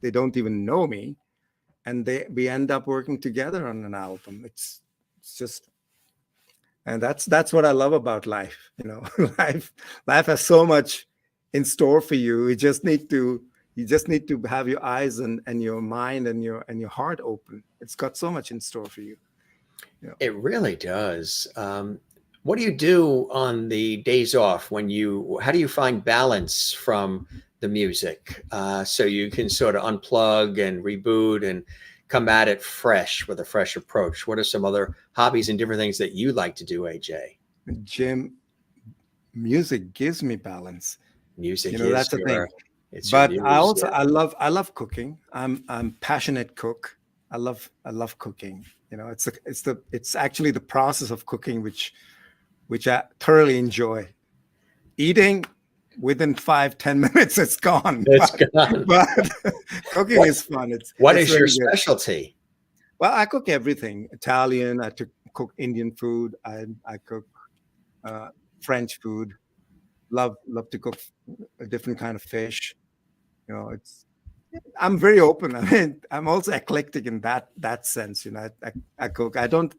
they don't even know me. And we end up working together on an album. It's just. And that's what I love about life. Life has so much in store for you. You just need to have your eyes and your mind and your heart open. It's got so much in store for you.
It really does. What do you do on the days off how do you find balance from the music so you can sort of unplug and reboot and come at it fresh with a fresh approach? What are some other hobbies and different things that you like to do, AJ?
Jim, music gives me balance.
Music is
that's the thing. But I love cooking. I'm passionate cook. I love cooking. It's actually the process of cooking which I thoroughly enjoy. Eating, within 5-10 minutes, it's gone.
It's gone.
But cooking is fun.
What is your specialty?
Well, I cook everything. Italian. Cook Indian food. I cook uh, French food. Love to cook a different kind of fish. It's I'm very open. I mean, I'm also eclectic in that sense. I cook. I don't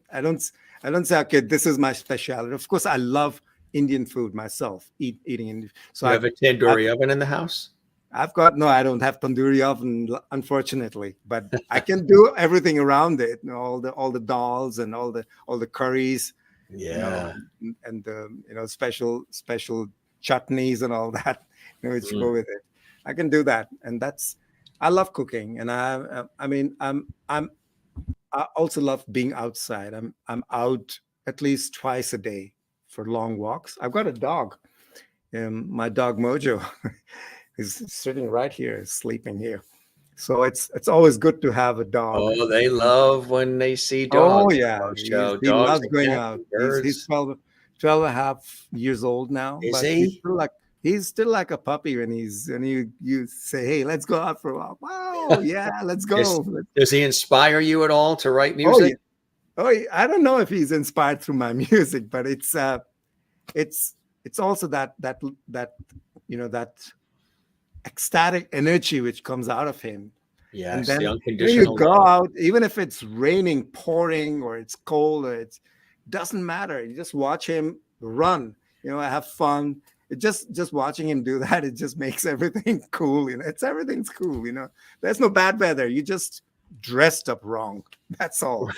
say, okay, this is my specialty. Of course, I love Indian food myself. Eating Indian. So
You have a
I've
tandoori oven in the house?
I've got no. I don't have tandoori oven, unfortunately, but I can do everything around it. All the dals and all the curries. You know,
Yeah.
and the special chutneys and all that. Which
Mm.
go with it. I can do that, and I love cooking, and I mean, I also love being outside. I'm out at least twice a day for long walks. I've got a dog. My dog Mojo is sitting right here, sleeping here. So it's always good to have a dog.
Oh, they love when they see
Oh
dogs.
yeah,
Show
he
dogs
loves
and
going
cats
out.
and
He's
birds.
12 and a half years old now,
Is
but
he?
he's still like a puppy when you say, "Hey, let's go out for a while." Wow, yeah, let's
Does,
go.
does he inspire you at all to write
Oh yeah.
music?
Oh, yeah. I don't know if he's inspired through my music, but it's it's also that that ecstatic energy which comes out of him. And
Yes, the
then you
unconditional
go
love.
out, even if it's raining, pouring, or it's cold, or it doesn't matter. You just watch him run. Have fun. Just watching him do that, it just makes everything cool. Everything's cool. There's no bad weather. You just dressed up wrong. That's all.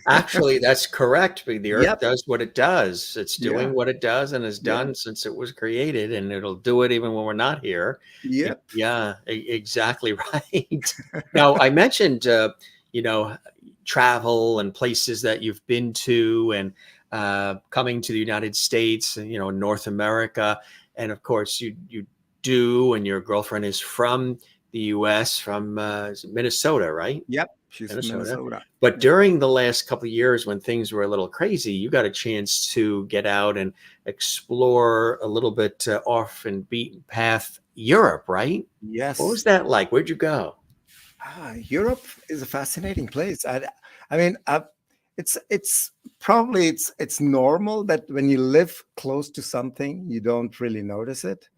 Actually, that's correct. The earth
Yep.
does what it does. It's doing
Yeah.
what it does and has
Yeah.
done since it was created, and it'll do it even when we're not here.
Yep.
Yeah, exactly right. Now, I mentioned, you know, travel and places that you've been to, and coming to the United States, and North America, and of course, you do, and your girlfriend is from the U.S., from is it Minnesota, right?
Yep. She's from
Minnesota.
Minnesota.
But
Yeah.
during the last couple of years when things were a little crazy, you got a chance to get out and explore a little bit off and beaten path Europe, right? What was
Yes.
that like? Where'd you go?
Europe is a fascinating place. I mean, it's probably it's normal that when you live close to something, you don't really notice it.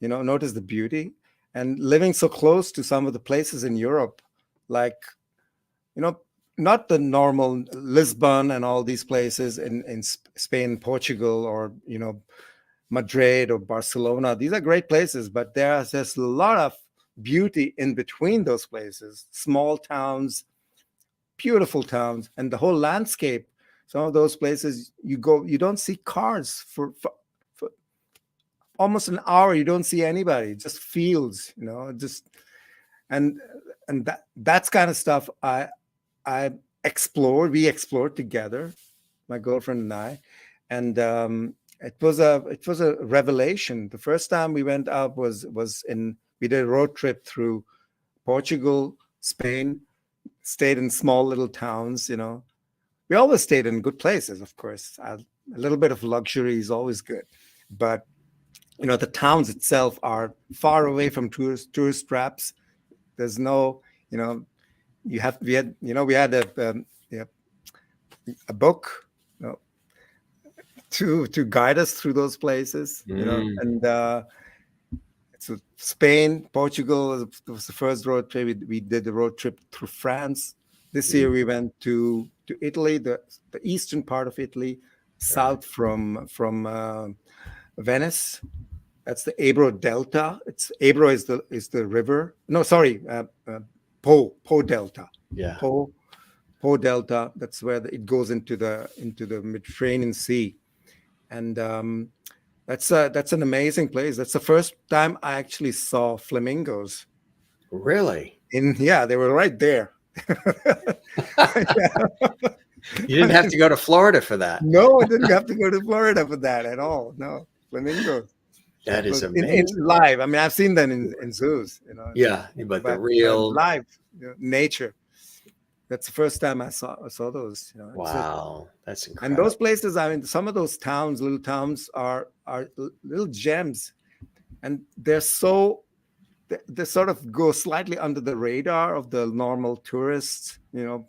Notice the beauty. And living so close to some of the places in Europe, like you know, not the normal Lisbon and all these places in Spain, Portugal, or Madrid or Barcelona. These are great places, but there's just a lot of beauty in between those places. Small towns, beautiful towns, and the whole landscape. Some of those places you go, you don't see cars for almost an hour. You don't see anybody, just fields, just and that's kind of stuff I explored. We explored together, my girlfriend and I, and it was a revelation. The first time we went out was in we did a road trip through Portugal, Spain, stayed in small little towns. We always stayed in good places, of course. A little bit of luxury is always good, but the towns itself are far away from tourist traps. There's no, we had a book, to guide us through those places,
Mm,
and so Spain, Portugal was the first road trip. We did the road trip through France. This year
mm,
we went to Italy, the eastern part of Italy,
right.
south from Venice. That's the Ebro Delta. Ebro is the river. No, sorry, Po Delta.
Yeah.
Po Delta. That's where it goes into the Mediterranean Sea, and that's an amazing place. That's the first time I actually saw flamingos.
Really?
Yeah, they were right there.
You didn't have to go to Florida for that.
No, I didn't have to go to Florida for that at all. No, flamingos.
That
It
is
was in
amazing.
live. I mean, I've seen them in zoos,
Yeah, but the
but
real,
live, nature. That's the first time I saw those.
wow, that's
And
incredible.
those places. I mean, some of those little towns, are little gems, and they're so they sort of go slightly under the radar of the normal tourists, and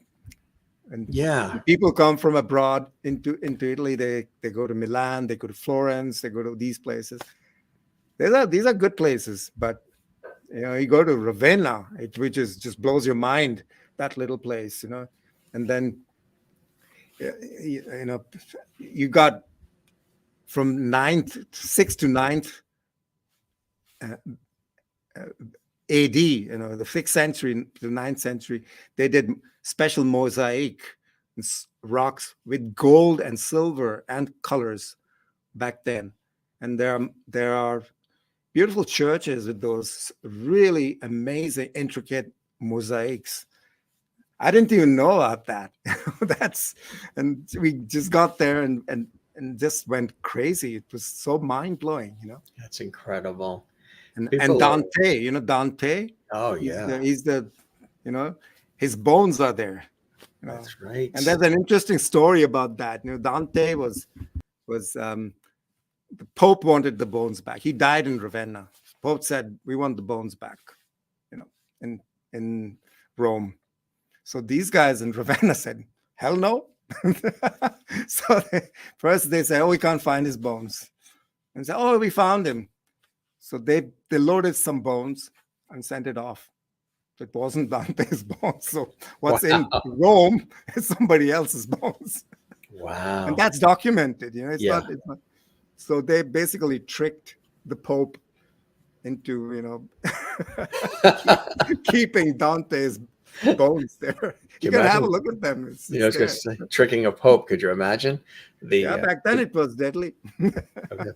Yeah.
people come from abroad into Italy. They go to Milan, they go to Florence, they go to these places. These are good places, but you go to Ravenna, which is just blows your mind, that little place, and then you got from 6th to 9th AD, the 6th century to 9th century, they did special mosaic rocks with gold and silver and colors back then. And there are beautiful churches with those really amazing, intricate mosaics. I didn't even know about that. And we just got there and just went crazy. It was so mind blowing,
That's incredible.
And Dante, Dante.
Oh yeah,
he's the his bones are there.
That's right.
And there's an interesting story about that. Dante was the Pope wanted the bones back. He died in Ravenna. Pope said, "We want the bones back," in Rome. So these guys in Ravenna said, "Hell no." So first they say, "Oh, we can't find his bones," and say, "Oh, we found him." So they loaded some bones and sent it off. It wasn't Dante's bones. So what's in Rome is somebody else's bones.
Wow.
And that's documented. It's
Yeah.
not. So they basically tricked the Pope into, keeping Dante's bones there. You can have a look at them.
I was going to say, tricking a Pope. Could you imagine?
Back then it was deadly.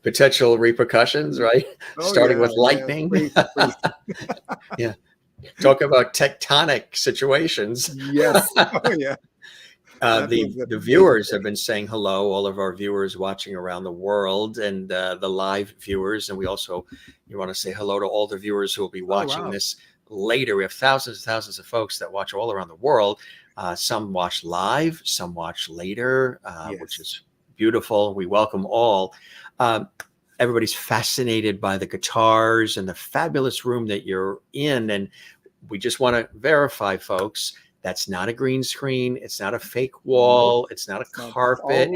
Potential repercussions, right? Starting with lightning. Yeah. Talk about tectonic situations.
Yes. Oh, yeah.
The viewers have been saying hello, all of our viewers watching around the world, and the live viewers. And we also, you want to say hello to all the viewers who will be watching this later. We have thousands and thousands of folks that watch all around the world. Some watch live, some watch later, which is beautiful. We welcome all. Everybody's fascinated by the guitars and the fabulous room that you're in. And we just want to verify, folks, that's not a green screen. It's not a fake wall. It's not a carpet.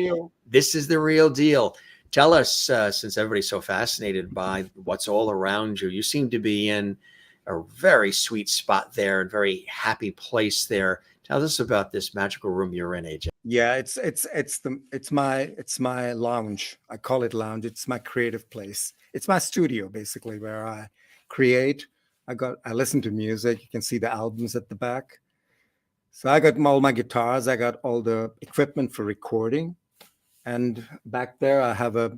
This is the real deal. Tell us, since everybody's so fascinated by what's all around you, you seem to be in a very sweet spot there, and very happy place there. Tell us about this magical room you're in, AJ.
Yeah, it's my lounge. I call it lounge. It's my creative place. It's my studio, basically, where I create. I listen to music. You can see the albums at the back. So I got all my guitars. I got all the equipment for recording, and back there I have a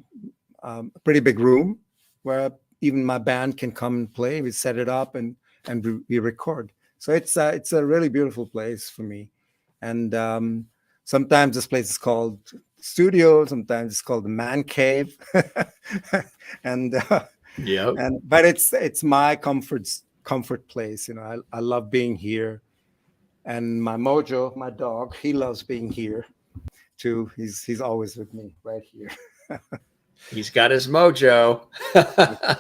pretty big room where even my band can come and play. We set it up and we record. So it's a really beautiful place for me. And sometimes this place is called studio. Sometimes it's called the man cave. But it's my comfort place. I love being here. And my Mojo, my dog, he loves being here too. He's always with me right here.
He's got his mojo.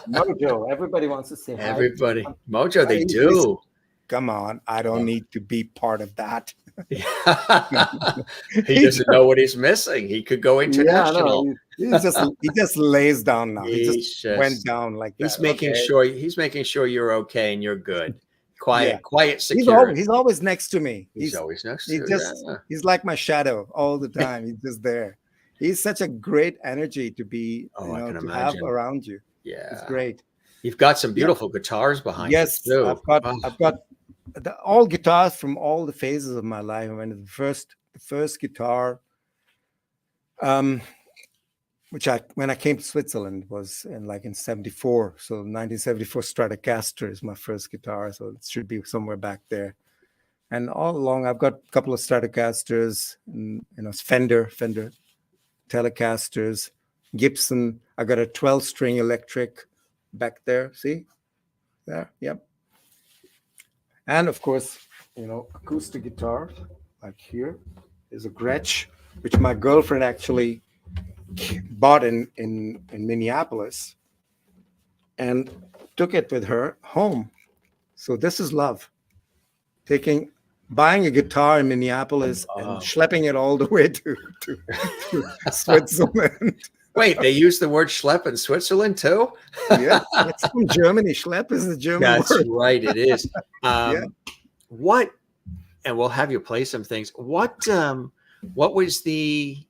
Mojo. Everybody wants to say hi.
Everybody. Mojo, they do.
Come on. I don't need to be part of that.
He doesn't know what he's missing. He could go international.
Yeah, he just lays down now. He just went down like that.
He's making sure you're okay and you're good. Quiet, secure.
He's always next to me.
He's always next to you.
He's like my shadow all the time. He's just there. He's such a great energy to be, to have around you.
Yeah,
it's great.
You've got some beautiful guitars behind you too.
I've got all guitars from all the phases of my life. I mean, the first guitar, when I came to Switzerland was in 74. So 1974 Stratocaster is my first guitar. So it should be somewhere back there. And all along, I've got a couple of Stratocasters, and, Fender Telecasters, Gibson. I got a 12-string electric back there. See? There, yep. And of course, acoustic guitar, like here is a Gretsch, which my girlfriend actually bought in Minneapolis and took it with her home So this is love. Buying a guitar in Minneapolis and
Oh.
schlepping it all the way to Switzerland.
Wait, they use the word schlepp in Switzerland too?
Yeah, it's from Germany. Schlepp is a German
That's
word.
right, it is.
Yeah.
What, and we'll have you play some things. What was the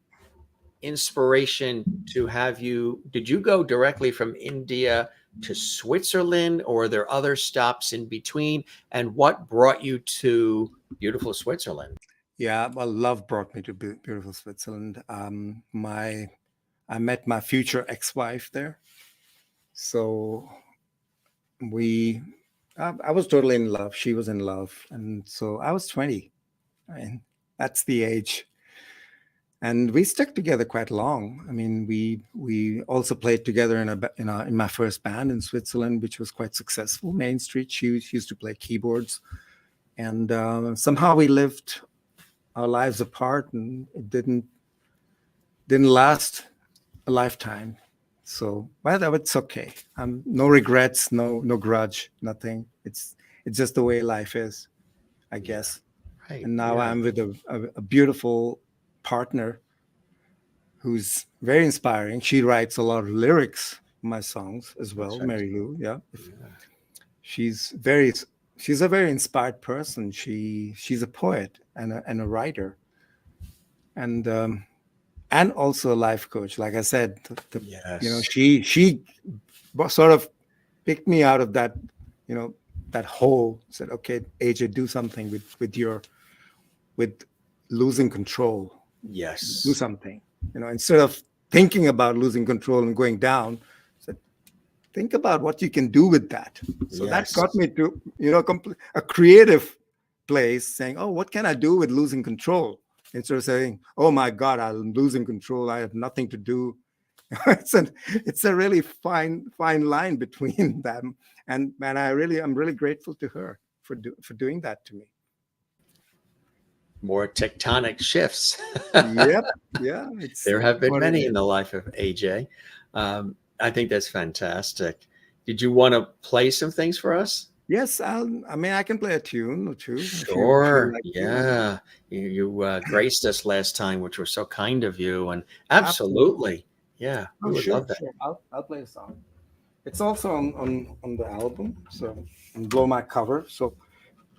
inspiration to have you? Did you go directly from India to Switzerland, or are there other stops in between? And what brought you to beautiful Switzerland?
Yeah, well, love brought me to beautiful Switzerland. I met my future ex-wife there, so I was totally in love. She was in love, and so I was 20. I mean, that's the age, and we stuck together quite long. I mean, we also played together in my first band in Switzerland, which was quite successful. Main Street. She used to play keyboards, and somehow we lived our lives apart, and it didn't last a lifetime. So, well, it's okay. No regrets, no grudge, nothing. It's just the way life is, I guess.
Right.
And now I'm with a beautiful partner who's very inspiring. She writes a lot of lyrics in my songs as well,
right.
Mary Lou. Yeah. She's a very inspired person. She's a poet and a writer, and also a life coach. Like I said,
Yes.
she sort of picked me out of that, that hole. Said, okay, AJ, do something with losing control.
Yes.
Do something. Instead of thinking about losing control and going down, said, think about what you can do with that. So that got me to, a creative place, saying, oh, what can I do with losing control? Instead of saying, oh my God, I'm losing control, I have nothing to do. It's a really fine line between them. And I'm really grateful to her for doing that to me.
More tectonic shifts.
Yep. Yeah.
There have been many in the life of AJ. I think that's fantastic. Did you want to play some things for us?
Yes, I can play a tune or two.
Sure. Yeah. You graced us last time, which was so kind of you. And absolutely. Yeah. We would love that.
Sure. I'll play a song. It's also on the album. So, and Blow My Cover. So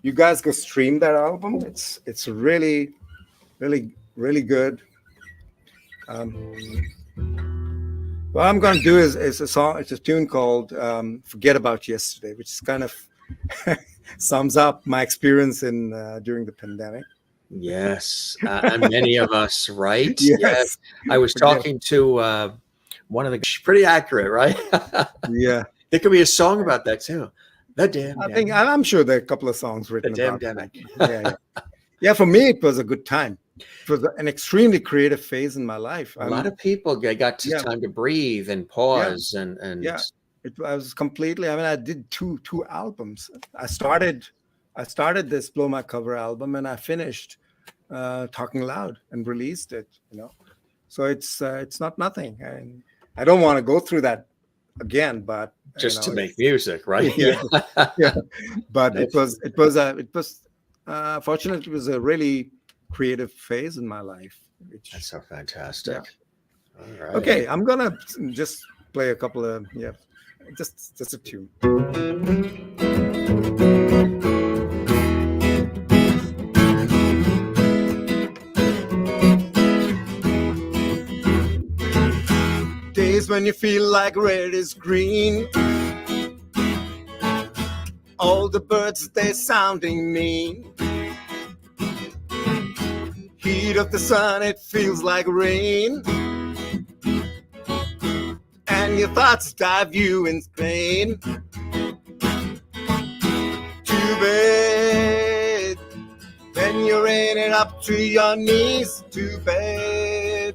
you guys go stream that album. It's really, really, really good. What I'm going to do is a song. It's a tune called "Forget About Yesterday," which is kind of sums up my experience during the pandemic.
Yes, and many of us, right?
Yes.
I was talking to one of the. Pretty accurate, right?
Yeah.
There could be a song about that too.
I'm sure there are a couple of songs written about
that.
Yeah. For me, it was a good time. It was an extremely creative phase in my life.
A lot of people got time to breathe and pause, and
it was completely. I mean, I did two albums. I started this Blow My Cover album, and I finished Talking Loud and released it. So it's not nothing, and I don't want to go through that again, but
just to make music, right?
Yeah. But it was fortunately, it was a really creative phase in my life.
That's so fantastic.
Yeah.
All right.
Okay, I'm gonna just play a couple of just a tune. Days when you feel like red is green, all the birds they sounding mean. Heat of the sun, it feels like rain, and your thoughts drive you insane. Too bad, then you're in it up to your knees. Too bad.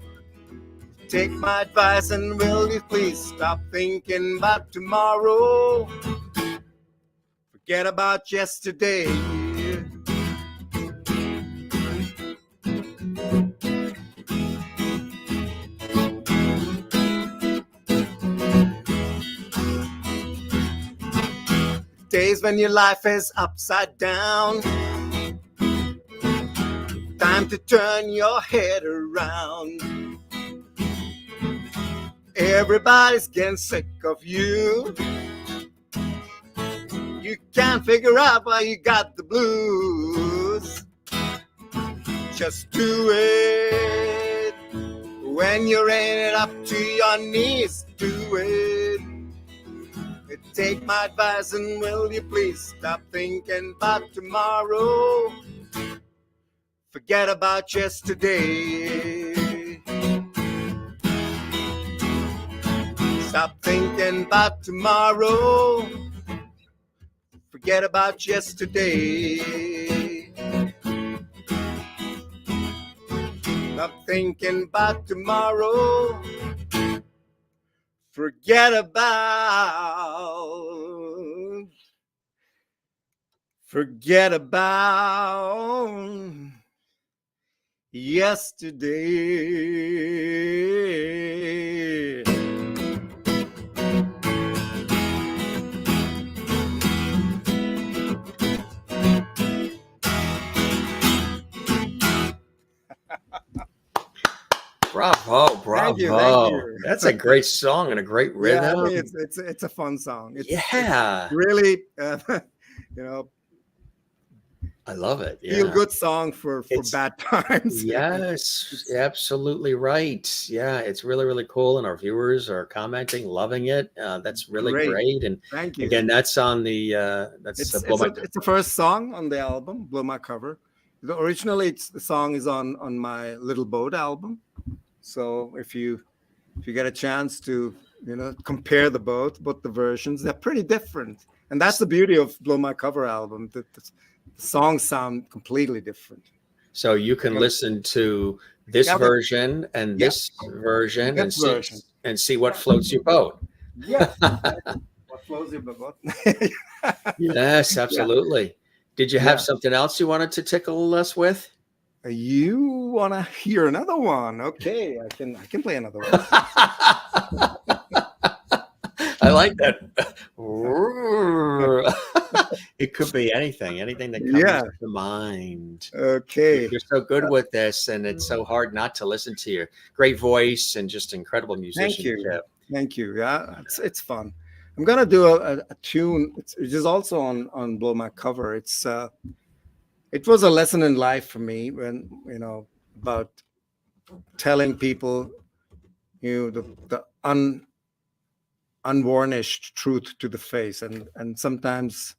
Take my advice and will you please stop thinking about tomorrow? Forget about yesterday. days when your life is upside down. Time to turn your head around. Everybody's getting sick of you. You can't figure out why you got the blues. Just do it. When you're in it up to your knees, do it. Take my advice and will you please stop thinking about tomorrow. Forget about yesterday. Stop thinking about tomorrow. Forget about yesterday. Stop thinking about tomorrow. Forget about yesterday.
Bravo, bravo.
Thank you.
That's a great song and a great rhythm.
Yeah, I mean, it's a fun song. It's really,
I love it. Yeah.
Feel good song for bad times.
Yes, absolutely right. Yeah, it's really, really cool. And our viewers are commenting, loving it. That's really great. And
thank you.
Again, that's on the,
it's the first song on the album, Blow My Cover. Originally, the song is on my Little Boat album. So if you get a chance to, compare both the versions, they're pretty different. And that's the beauty of Blow My Cover album. The songs sound completely different.
So you can listen to this version and this version and see what floats your boat.
Yeah. What floats your boat?
Yes, absolutely. Yeah. Did you have something else you wanted to tickle us with?
You want to hear another one? Okay, I can play another one.
I like that. It could be anything that comes to mind.
Okay.
You're so good with this, and it's so hard not to listen to your great voice and just incredible musicianship.
Thank you. Yeah, it's fun. I'm gonna do a tune. It is also on Blow My Cover. It was a lesson in life for me when about telling people the unvarnished truth to the face, and sometimes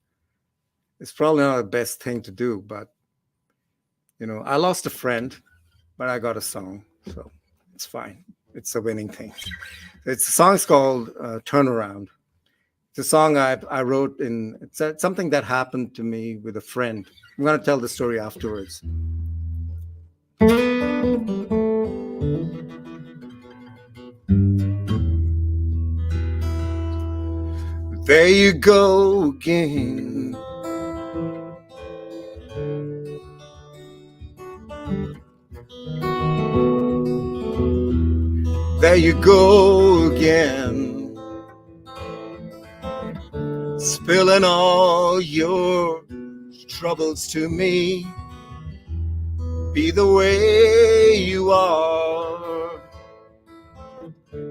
it's probably not the best thing to do, but I lost a friend, but I got a song, so it's fine. It's a winning thing. The song's called Turnaround. It's a song I wrote it's something that happened to me with a friend. I'm going to tell the story afterwards. There you go again. There you go again. Spilling all your troubles to me. Be the way you are.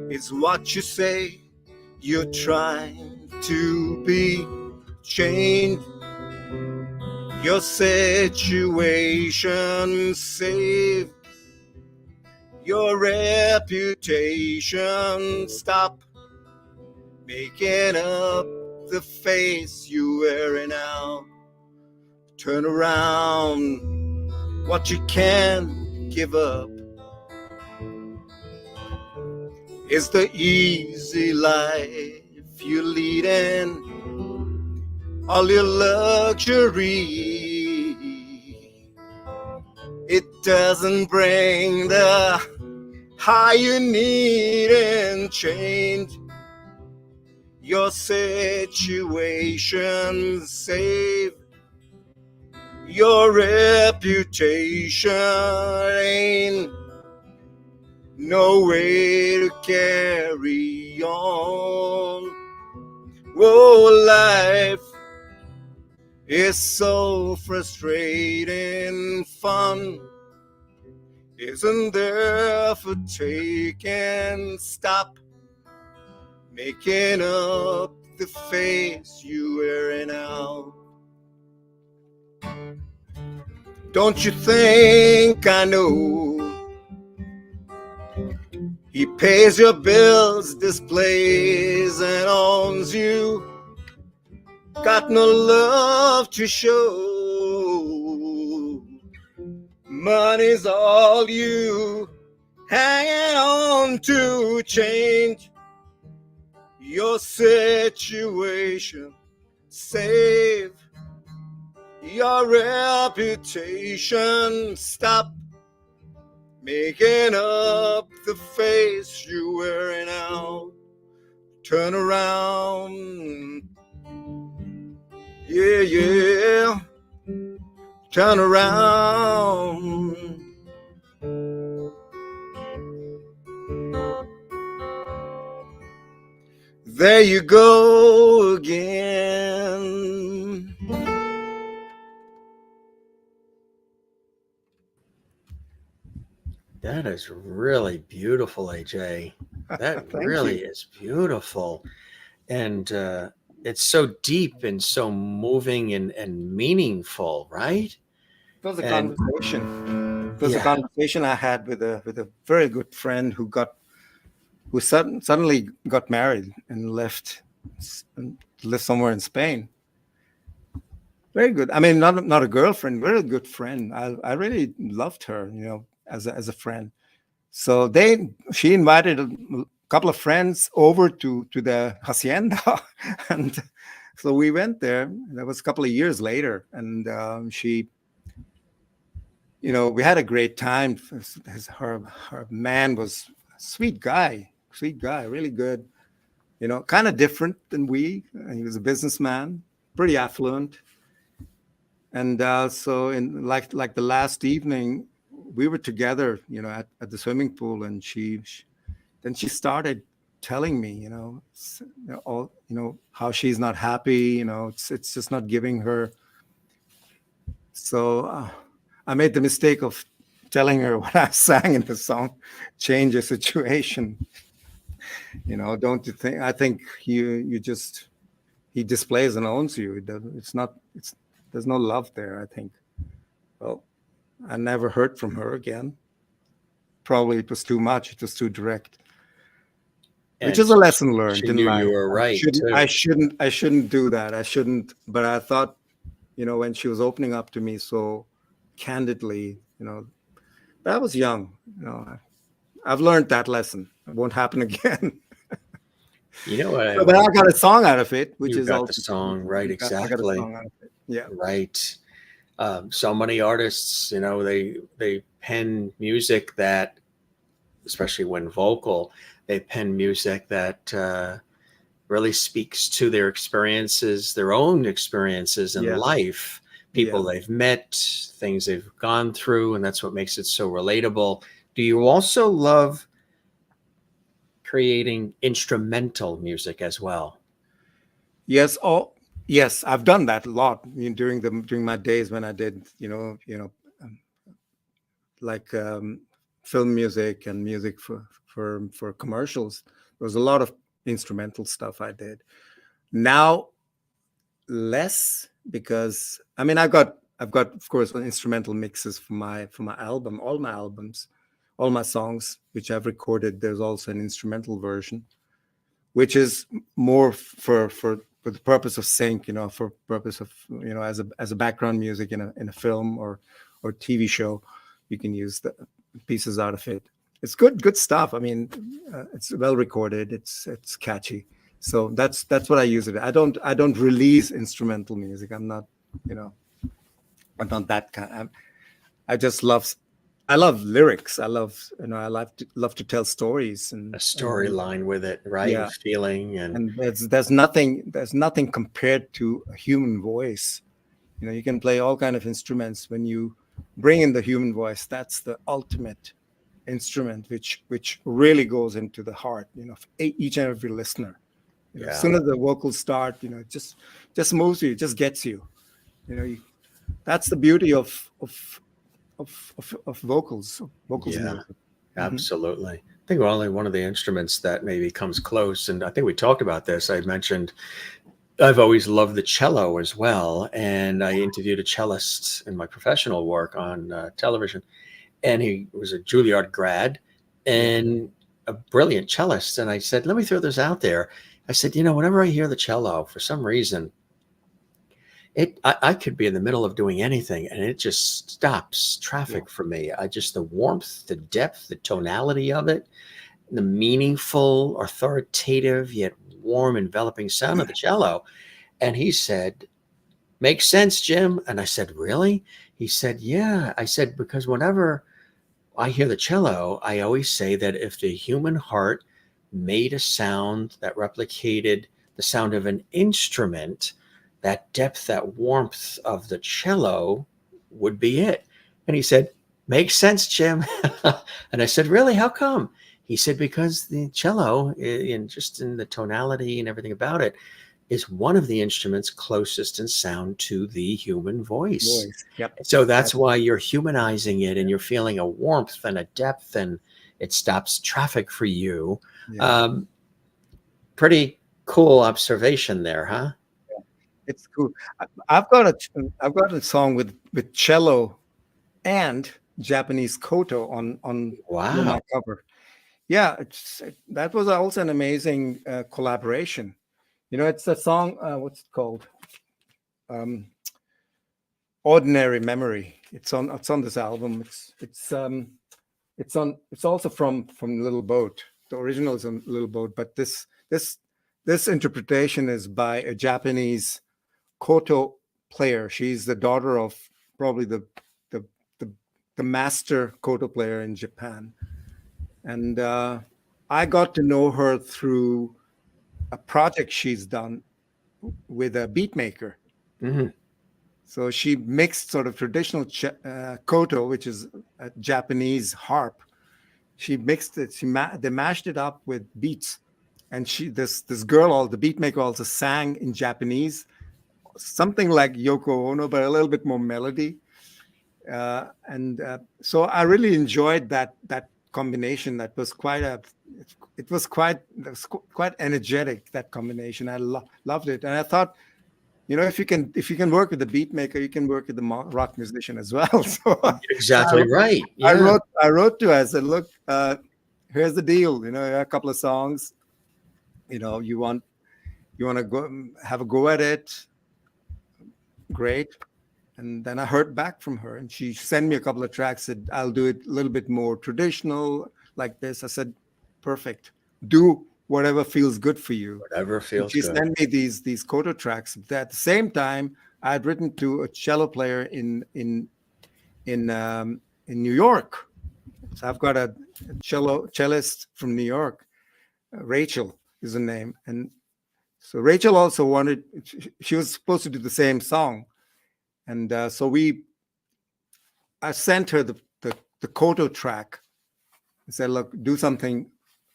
It's what you say. You're trying to be. Change your situation. Save your reputation. Stop making up the face you wearing out. Turn around. What you can't give up is the easy life you're leading. All your luxury, it doesn't bring the high you need, and change your situation. Save your reputation. Ain't no way to carry on. Oh, life is so frustrating. Fun isn't there for taking. Stop making up the face you wearing out. Don't you think I know he pays your bills, displays, and owns you? Got no love to show. Money's all you hanging on to. Change your situation, save your reputation. Stop making up the face you're wearing out. Turn around, yeah, yeah. Turn around. There you go again.
That is really beautiful, AJ. That really is beautiful. And it's so deep and so moving and meaningful, right?
It was a conversation. It was a conversation I had with a very good friend who suddenly got married and lived somewhere in Spain. Very good. I mean, not a girlfriend, very good friend. I really loved her, as a friend. So she invited a couple of friends over to the hacienda, and so we went there. That was a couple of years later, and we had a great time. Her man was a sweet guy, really good. Kind of different than we. He was a businessman, pretty affluent. And so in like the last evening, we were together, at the swimming pool, and she started telling me, how she's not happy, it's just not giving her. So I made the mistake of telling her what I sang in the song, "Change Your Situation." Don't you think? I think he displays and owns you. There's no love there, I think. Well, I never heard from her again. Probably it was too much. It was too direct. And which is a lesson learned in life.
You were right.
I shouldn't do that. I shouldn't. But I thought, when she was opening up to me so candidly, but I was young. I've learned that lesson. It won't happen again. But I got a song out of it, which is
the song, right? Exactly.
I got a song out of it. Yeah.
Right. So many artists, they pen music that, especially when vocal, they pen music that really speaks to their experiences, their own experiences in life, people they've met, things they've gone through, and that's what makes it so relatable. Do you also love creating instrumental music as well?
Yes. Yes, I've done that a lot during my days when I did, like film music and music for commercials. There was a lot of instrumental stuff I did. Now, less, because I've got of course instrumental mixes for my album, all my albums, all my songs which I've recorded. There's also an instrumental version, which is more for the purpose of sync, for purpose of, as a background music in a film or TV show. You can use the pieces out of it. It's good stuff. It's well recorded. It's catchy. So that's what I use it. I don't release instrumental music. I'm not that kind. I love lyrics. I love to tell stories and
a storyline with it, right?
Yeah.
Feeling
and there's nothing compared to a human voice. You can play all kind of instruments. When you bring in the human voice, that's the ultimate instrument, which really goes into the heart, of each and every listener. As soon as the vocals start, it just moves you, it just gets you. You know, that's the beauty of vocals
Yeah,
music. Mhm.
absolutely. I think only one of the instruments that maybe comes close, and I think we talked about this. I mentioned I've always loved the cello as well, and I interviewed a cellist in my professional work on television, and he was a Juilliard grad
Yeah.
and a brilliant cellist. And I said, let me throw this out there. I said, whenever I hear the cello, for some reason, I could be in the middle of doing anything and it just stops
Yeah.
traffic for me. The warmth, the depth, the tonality of it, the meaningful, authoritative, yet warm, enveloping sound of the cello. And he said, makes sense, Jim. And I said, really? He said, yeah. I said, because whenever I hear the cello, I always say that if the human heart made a sound that replicated the sound of an instrument, that depth, that warmth of the cello would be it. And he said, makes sense, Jim. And I said, really? How come? He said, because the cello, in the tonality and everything about it, is one of the instruments closest in sound to the human voice.
Voice. Yep.
So that's why you're humanizing it and you're feeling a warmth and a depth, and it stops traffic for you.
Yeah.
Um, Pretty cool observation there, huh?
It's cool. I've got a song with cello and Japanese koto on my
Wow.
cover. Yeah, that was also an amazing collaboration. You know, it's a song. What's it called? Um, Ordinary Memory. It's on this album. It's also from Little Boat. The original is on Little Boat, but this interpretation is by a Japanese koto player. She's the daughter of probably the the, the master koto player in Japan, and I got to know her through a project she's done with a beat maker.
Mhm.
So she mixed sort of traditional koto, which is a Japanese harp. She mixed it. They mashed it up with beats, and this girl, the beat maker, also sang in Japanese, something like Yoko Ono, but a little bit more melody. And so I really enjoyed that combination. That was quite energetic. That combination, I loved it, and I thought, if you can work with the beat maker, you can work with the rock musician as well. So
Exactly right.
I
Yeah.
wrote to her. I said, look, here's the deal. A couple of songs. You want to go have a go at it. Great. And then I heard back from her, and she sent me a couple of tracks. Said, I'll do it a little bit more traditional, like this. I said, perfect. Do whatever feels good for you.
Whatever
And
feels
she
good.
sent me these koto tracks. But at the same time, I had written to a cello player in New York. So I've got a cellist from New York. Rachel is the name, and so Rachel also wanted. She was supposed to do the same song, and so I sent her the koto track. I said, look, do something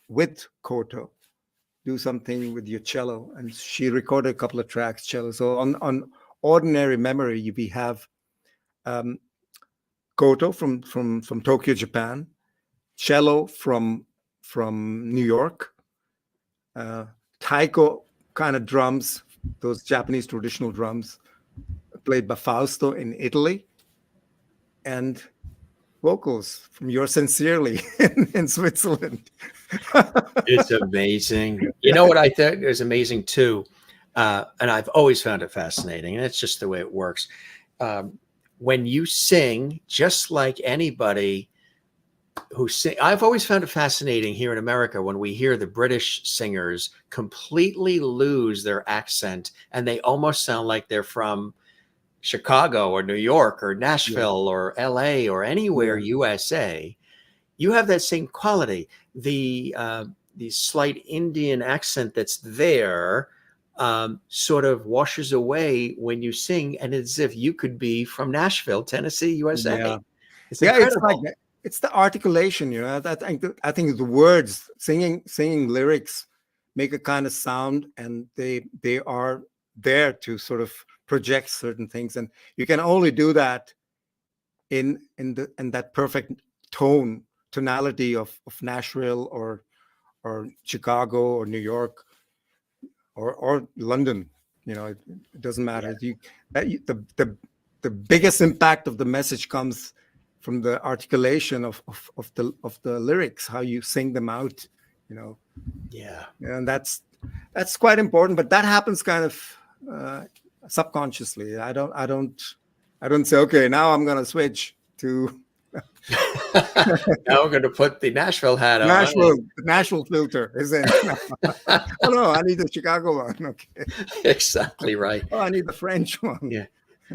with koto. Do something with your cello. And she recorded a couple of tracks, cello. So on Ordinary Memory, we have koto from Tokyo, Japan, cello from New York, taiko kind of drums, those Japanese traditional drums, played by Fausto in Italy, and vocals from yours sincerely in Switzerland.
It's amazing. You know what I think is amazing too, and I've always found it fascinating, and it's just the way it works. Um, when you sing, just like anybody who sing, I've always found it fascinating here in America when we hear the British singers completely lose their accent, and they almost sound like they're from Chicago or New York or Nashville or LA or anywhere USA. You have that same quality. The slight Indian accent that's there sort of washes away when you sing, and it's as if you could be from Nashville, Tennessee, USA.
Yeah.
It's
Yeah, it's
incredible.
like it's the articulation, I think the words, singing lyrics make a kind of sound, and they are there to sort of project certain things, and you can only do that in that perfect tonality of Nashville or Chicago or New York or London. It doesn't matter. The biggest impact of the message comes from the articulation of the lyrics, how you sing them out. And that's quite important. But that happens kind of subconsciously. I don't say, okay, now I'm gonna switch to
now we're going to put the Nashville hat on.
The Nashville filter is in. Oh no, I need the Chicago one. Okay,
exactly right.
Oh, I need the French one.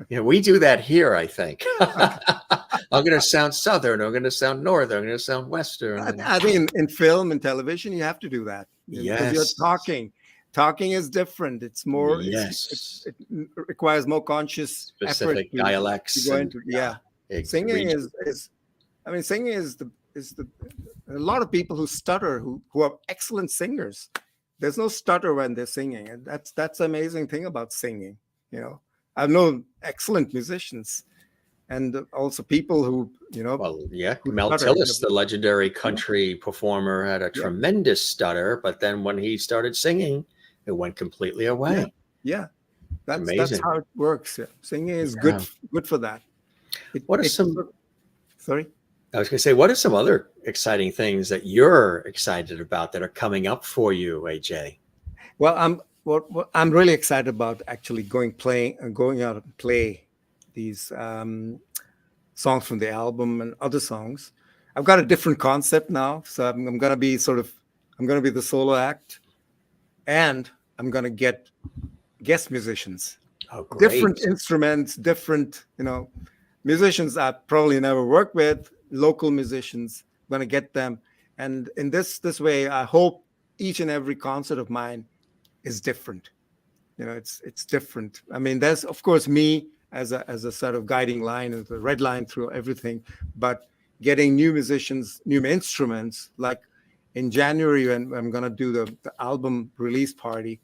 Yeah, we do that here, I think. I'm going to sound Southern. I'm going to sound Northern. I'm going to sound Western.
I think in film and television, you have to do that.
Yes.
Because you're talking. Talking is different. It's more.
Yes.
It requires more conscious
specific
effort
dialects.
To go into, Singing is. I mean, singing is a lot of people who stutter who are excellent singers. There's no stutter when they're singing, and that's the amazing thing about singing. I've known excellent musicians, and also people who
Well, Mel Tillis, the legendary country performer, had a tremendous stutter, but then when he started singing, it went completely away.
That's how it works. Singing is good for that. Sorry.
I was going to say, what are some other exciting things that you're excited about that are coming up for you, AJ?
Well, I'm really excited about actually going out and play these songs from the album and other songs. I've got a different concept now, so I'm going to be the solo act, and I'm going to get guest musicians, different instruments, different musicians I probably never worked with. Local musicians, I'm going to get them, and in this way, I hope each and every concert of mine is different. It's different. I mean, there's of course me as a sort of guiding line, as a red line through everything, but getting new musicians, new instruments. Like in January, when I'm going to do the album release party,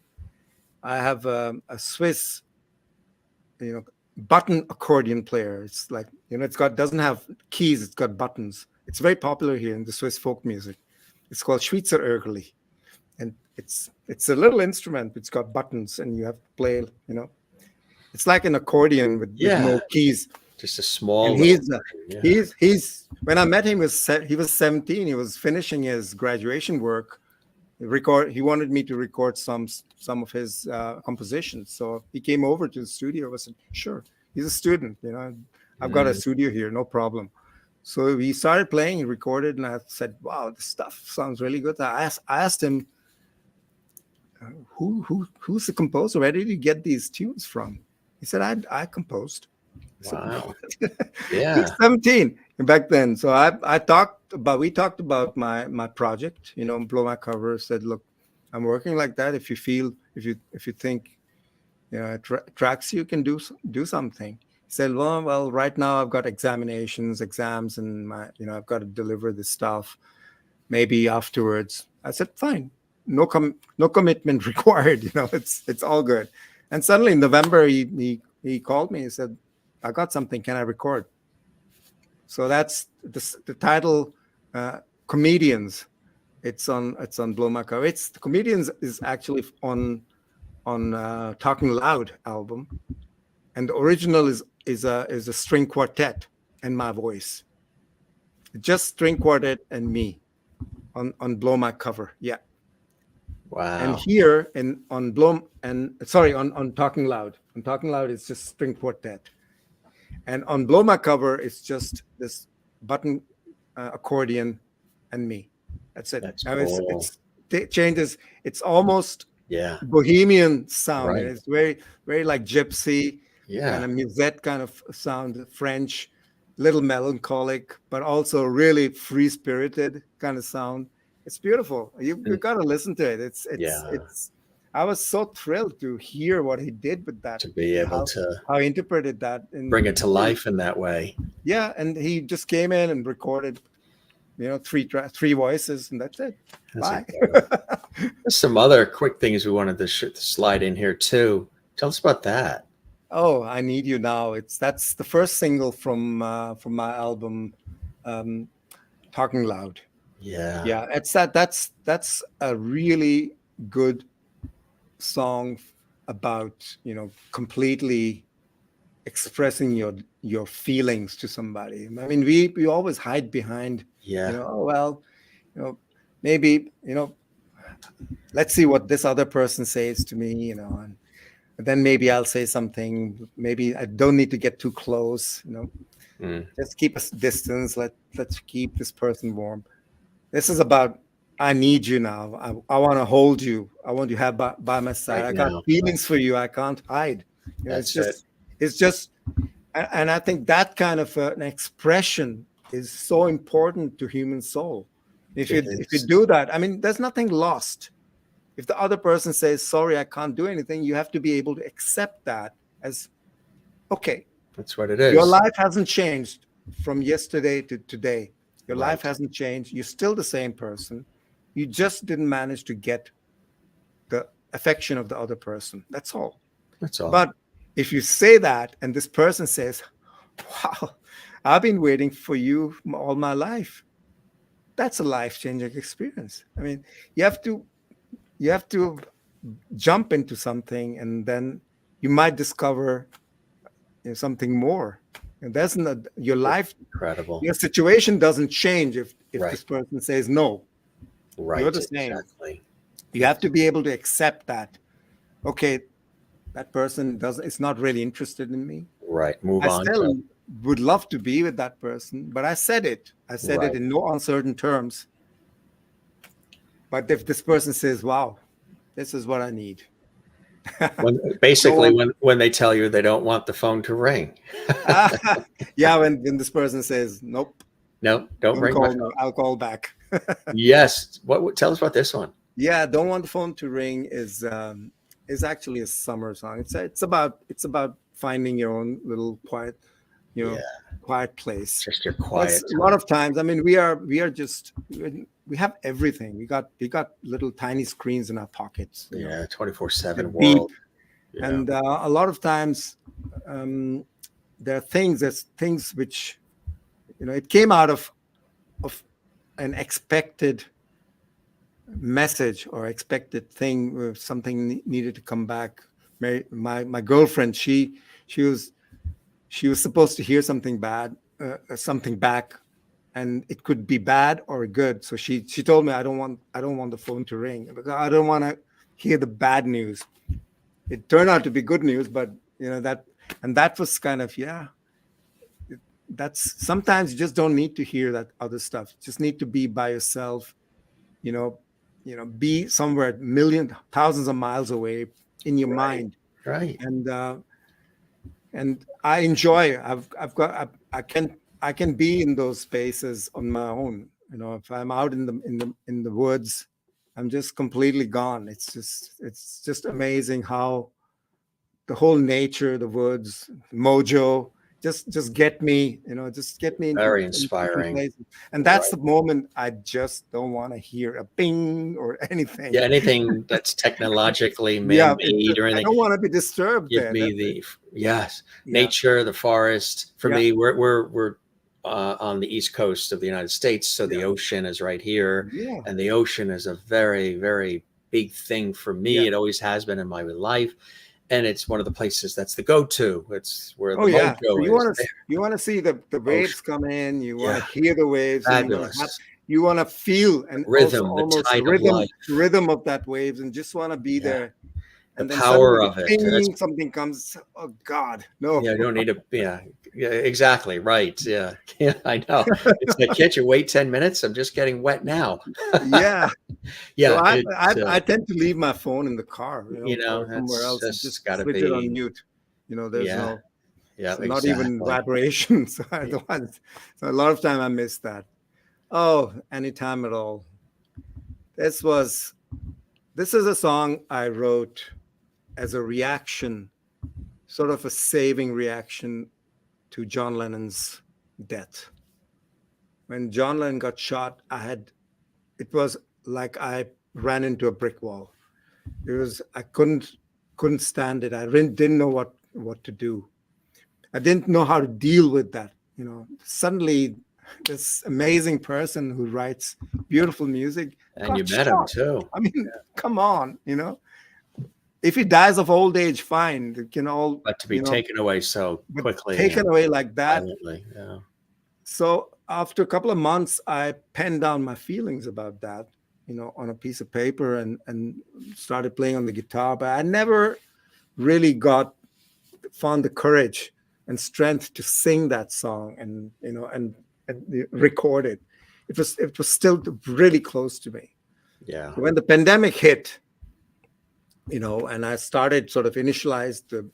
I have a Swiss, button accordion player. It's like, doesn't have keys, it's got buttons. It's very popular here in the Swiss folk music. It's called Schweizer Ergeli. And it's a little instrument. It's got buttons, and you have to play, it's like an accordion with no keys.
Just a small.
And he's when I met him, he was 17. He was finishing his graduation work. He wanted me to record some of his compositions. So he came over to the studio. I said, sure. He's a student, I've got a studio here, no problem. So we started playing, he recorded, and I said, wow, this stuff sounds really good. I asked him, who's the composer? Where did you get these tunes from? He said, I composed.
Wow.
He's 17 back then. So we talked about my project, Blow My Cover. Said, look, I'm working like that. If you think it tracks you, can do something. He said, well, right now I've got exams, and I've got to deliver this stuff. Maybe afterwards. I said, fine. No commitment required. It's all good. And suddenly in November, he called me. He said, I got something. Can I record? So that's the title, Comedians. It's on Blow My Cover. The Comedians is actually on Talking Loud album, and the original is a string quartet and my voice. Just string quartet and me on Blow My Cover. Yeah.
Wow.
And here on Talking Loud. On Talking Loud, it's just string quartet. And on Blow My Cover, it's just this button accordion and me. That's it.
That's
now
cool.
it changes. It's almost bohemian sound.
Right.
It's very, very like gypsy and a musette kind of sound, French, little melancholic, but also really free-spirited kind of sound. It's beautiful. You've got to listen to it. It's I was so thrilled to hear what he did with that.
To be able
how he interpreted that.
Bring it to life in that way.
Yeah, and he just came in and recorded, three voices, and that's it. Bye.
There's some other quick things we wanted to slide in here too. Tell us about that.
Oh, I Need You Now. That's the first single from my album, um, Talking Loud.
Yeah.
Yeah, that's a really good song about, completely expressing your feelings to somebody. I mean, we always hide behind,
Yeah.
oh well, maybe, let's see what this other person says to me, and then maybe I'll say something. Maybe I don't need to get too close,
Mm.
just keep a distance. Let's keep this person warm. This is about, I need you now. I want to hold you. I want you to have by my side.
Right
I got
now. Right.
feelings for you. I can't hide.
That's it.
It's just, and I think that kind of an expression is so important to human soul.
It
If you
is.
do that, I mean, there's nothing lost. If the other person says, sorry, I can't do anything, you have to be able to accept that as, okay,
That's what it
your
is.
life hasn't changed from yesterday to today. Your life
Right.
hasn't changed. You're still the same person. You just didn't manage to get the affection of the other person. That's all.
That's all.
But if you say that and this person says, wow, I've been waiting for you all my life, that's a life-changing experience. I mean, you have to you have to jump into something, and then you might discover, something more. And that's not your life.
Incredible.
Your situation doesn't change if
Right.
this person says no. You're
Right.
the same.
Exactly.
You have to be able to accept that. Okay, that person doesn't. It's not really interested in me.
Right. Move
I
on
still
to.
would love to be with that person, but I said it. I said it
Right.
in no uncertain terms. But if this person says, "Wow, this is what I need,"
When
don't
basically
want.
when they tell you they don't want the phone to ring.
Yeah, when this person says, "Nope,
No, don't
don't
ring my
call me.
phone.
I'll call back."
Yes. Tell us about this one?
Yeah, "Don't Want the Phone to Ring" is actually a summer song. It's about finding your own little quiet, you
Yeah.
know, quiet place.
Just your
Because
quiet
a lot
time.
of times, I mean, we are just, we have everything. We got little tiny screens in our pockets.
Yeah. 24/7
That beep,
world. Yeah.
and a lot of times, um, there's things which, it came out of an expected message or expected thing, where something needed to come back. My girlfriend, she was supposed to hear something bad, something back, and it could be bad or good. So she told me, I don't want the phone to ring, because I don't want to hear the bad news. It turned out to be good news, but that was kind of, yeah. That's sometimes you just don't need to hear that other stuff. You just need to be by yourself, you know, be somewhere thousands of miles away in your
Right.
mind.
Right.
And I enjoy. I've got I can be in those spaces on my own. If I'm out in the woods, I'm just completely gone. It's just amazing how the whole nature, the woods, mojo, just get me
Very
into different
inspiring.
places. And that's
Right.
the moment I just don't want to hear a ping or anything.
Yeah. Anything that's technologically
Yeah,
man-made or
I
anything.
don't want to be disturbed
Give
there.
me
That's it.
the yes,
Yeah,
nature, the forest. For
yeah,
me, we're on the east coast of the United States, so the
yeah,
ocean is right here,
yeah,
and the ocean is a very, very big thing for
yeah.
me. It always has been in my life, and it's one of the places that's the go-to. It's where
Oh
the
yeah. So
mojo
you
is.
want to
There,
you want to see the
ocean.
waves come in. You want
Yeah,
to hear the waves, and
fabulous.
you want to feel, and also
Rhythm, the
almost
tide of life.
rhythm of that waves, and just want to be
Yeah,
there.
the
And then suddenly
power
the
of it. That's
ping, something comes. Oh God, no.
yeah, you don't need to. Yeah, yeah, exactly. Right. Yeah, yeah, I know. It's like, can't you wait 10 minutes? I'm just getting wet now.
Yeah. So
Yeah,
I,
it's
I I tend to leave my phone in the car, or somewhere
that's
else, and
just
just
got to
switch it on
be.
mute. There's
Yeah,
no,
yeah,
so not even
exactly.
vibration. So I don't want. So a lot of time I miss that. Oh, anytime at all. This was this is a song I wrote as a reaction, sort of a saving reaction to John Lennon's death. When John Lennon got shot, it was like I ran into a brick wall. I couldn't stand it. I didn't know what to do. I didn't know how to deal with that. You know, suddenly this amazing person who writes beautiful music
And you
got
met him
shot.
too.
I mean, come on, you know. If he dies of old age, fine. It can all,
But to be
you know,
taken away so
but
quickly
taken
and
away like that.
violently. Yeah.
So after a couple of months, I penned down my feelings about that, you know, on a piece of paper and started playing on the guitar. But I never really found the courage and strength to sing that song and, you know, and record it. It was still really close to me.
Yeah.
So when the pandemic hit, you know, and I started sort of initialized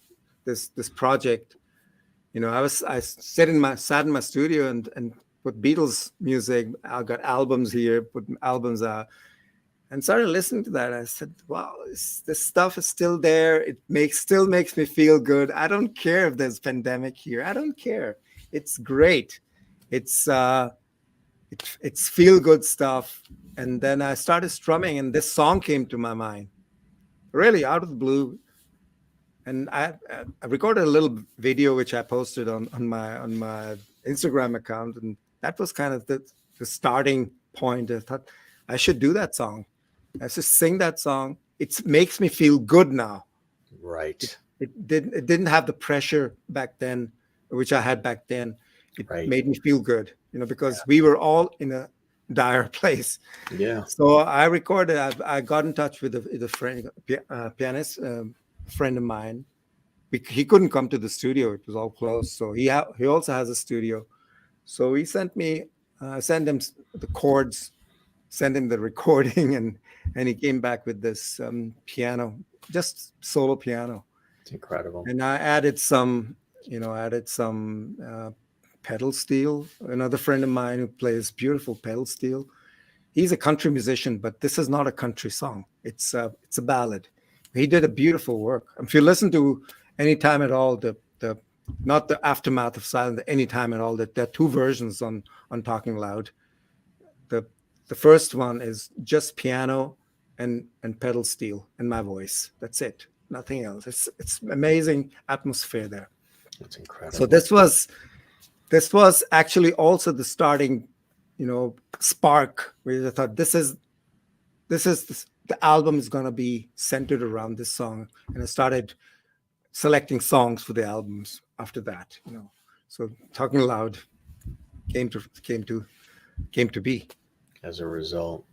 this project, you know, I sat in my studio and put Beatles music. I got albums here, put albums out, and started listening to that. I said, "Wow, this stuff is still there. It still makes me feel good. I don't care if there's pandemic here. I don't care. It's great. It's it's feel good stuff." And then I started strumming, and this song came to my mind, really out of the blue. And I recorded a little video which I posted on my Instagram account, and that was kind of the starting point. I thought I should do that song. I should sing that song. It makes me feel good now.
Right.
It didn't have the pressure back then, which I had back then. It
Right.
made me feel good, you know, because we were all in a dire place.
Yeah.
So I recorded. I got in touch with a friend, pianist. Friend of mine. He couldn't come to the studio; it was all closed. So he also has a studio. So he sent me, sent him the chords, sent him the recording, and he came back with this piano, just solo piano.
It's incredible.
And I added some, pedal steel. Another friend of mine who plays beautiful pedal steel. He's a country musician, but this is not a country song. It's a ballad. He did a beautiful work. If you listen to Any Time at All, the not the Aftermath of Silence, Any Time at All, there are two versions on Talking Loud. The first one is just piano and pedal steel and my voice. That's it. Nothing else. It's amazing atmosphere there.
That's incredible.
So this was actually also the starting, you know, spark where I thought this is the album is going to be centered around this song. And I started selecting songs for the albums after that, you know. So Talking Loud came to be
as a result.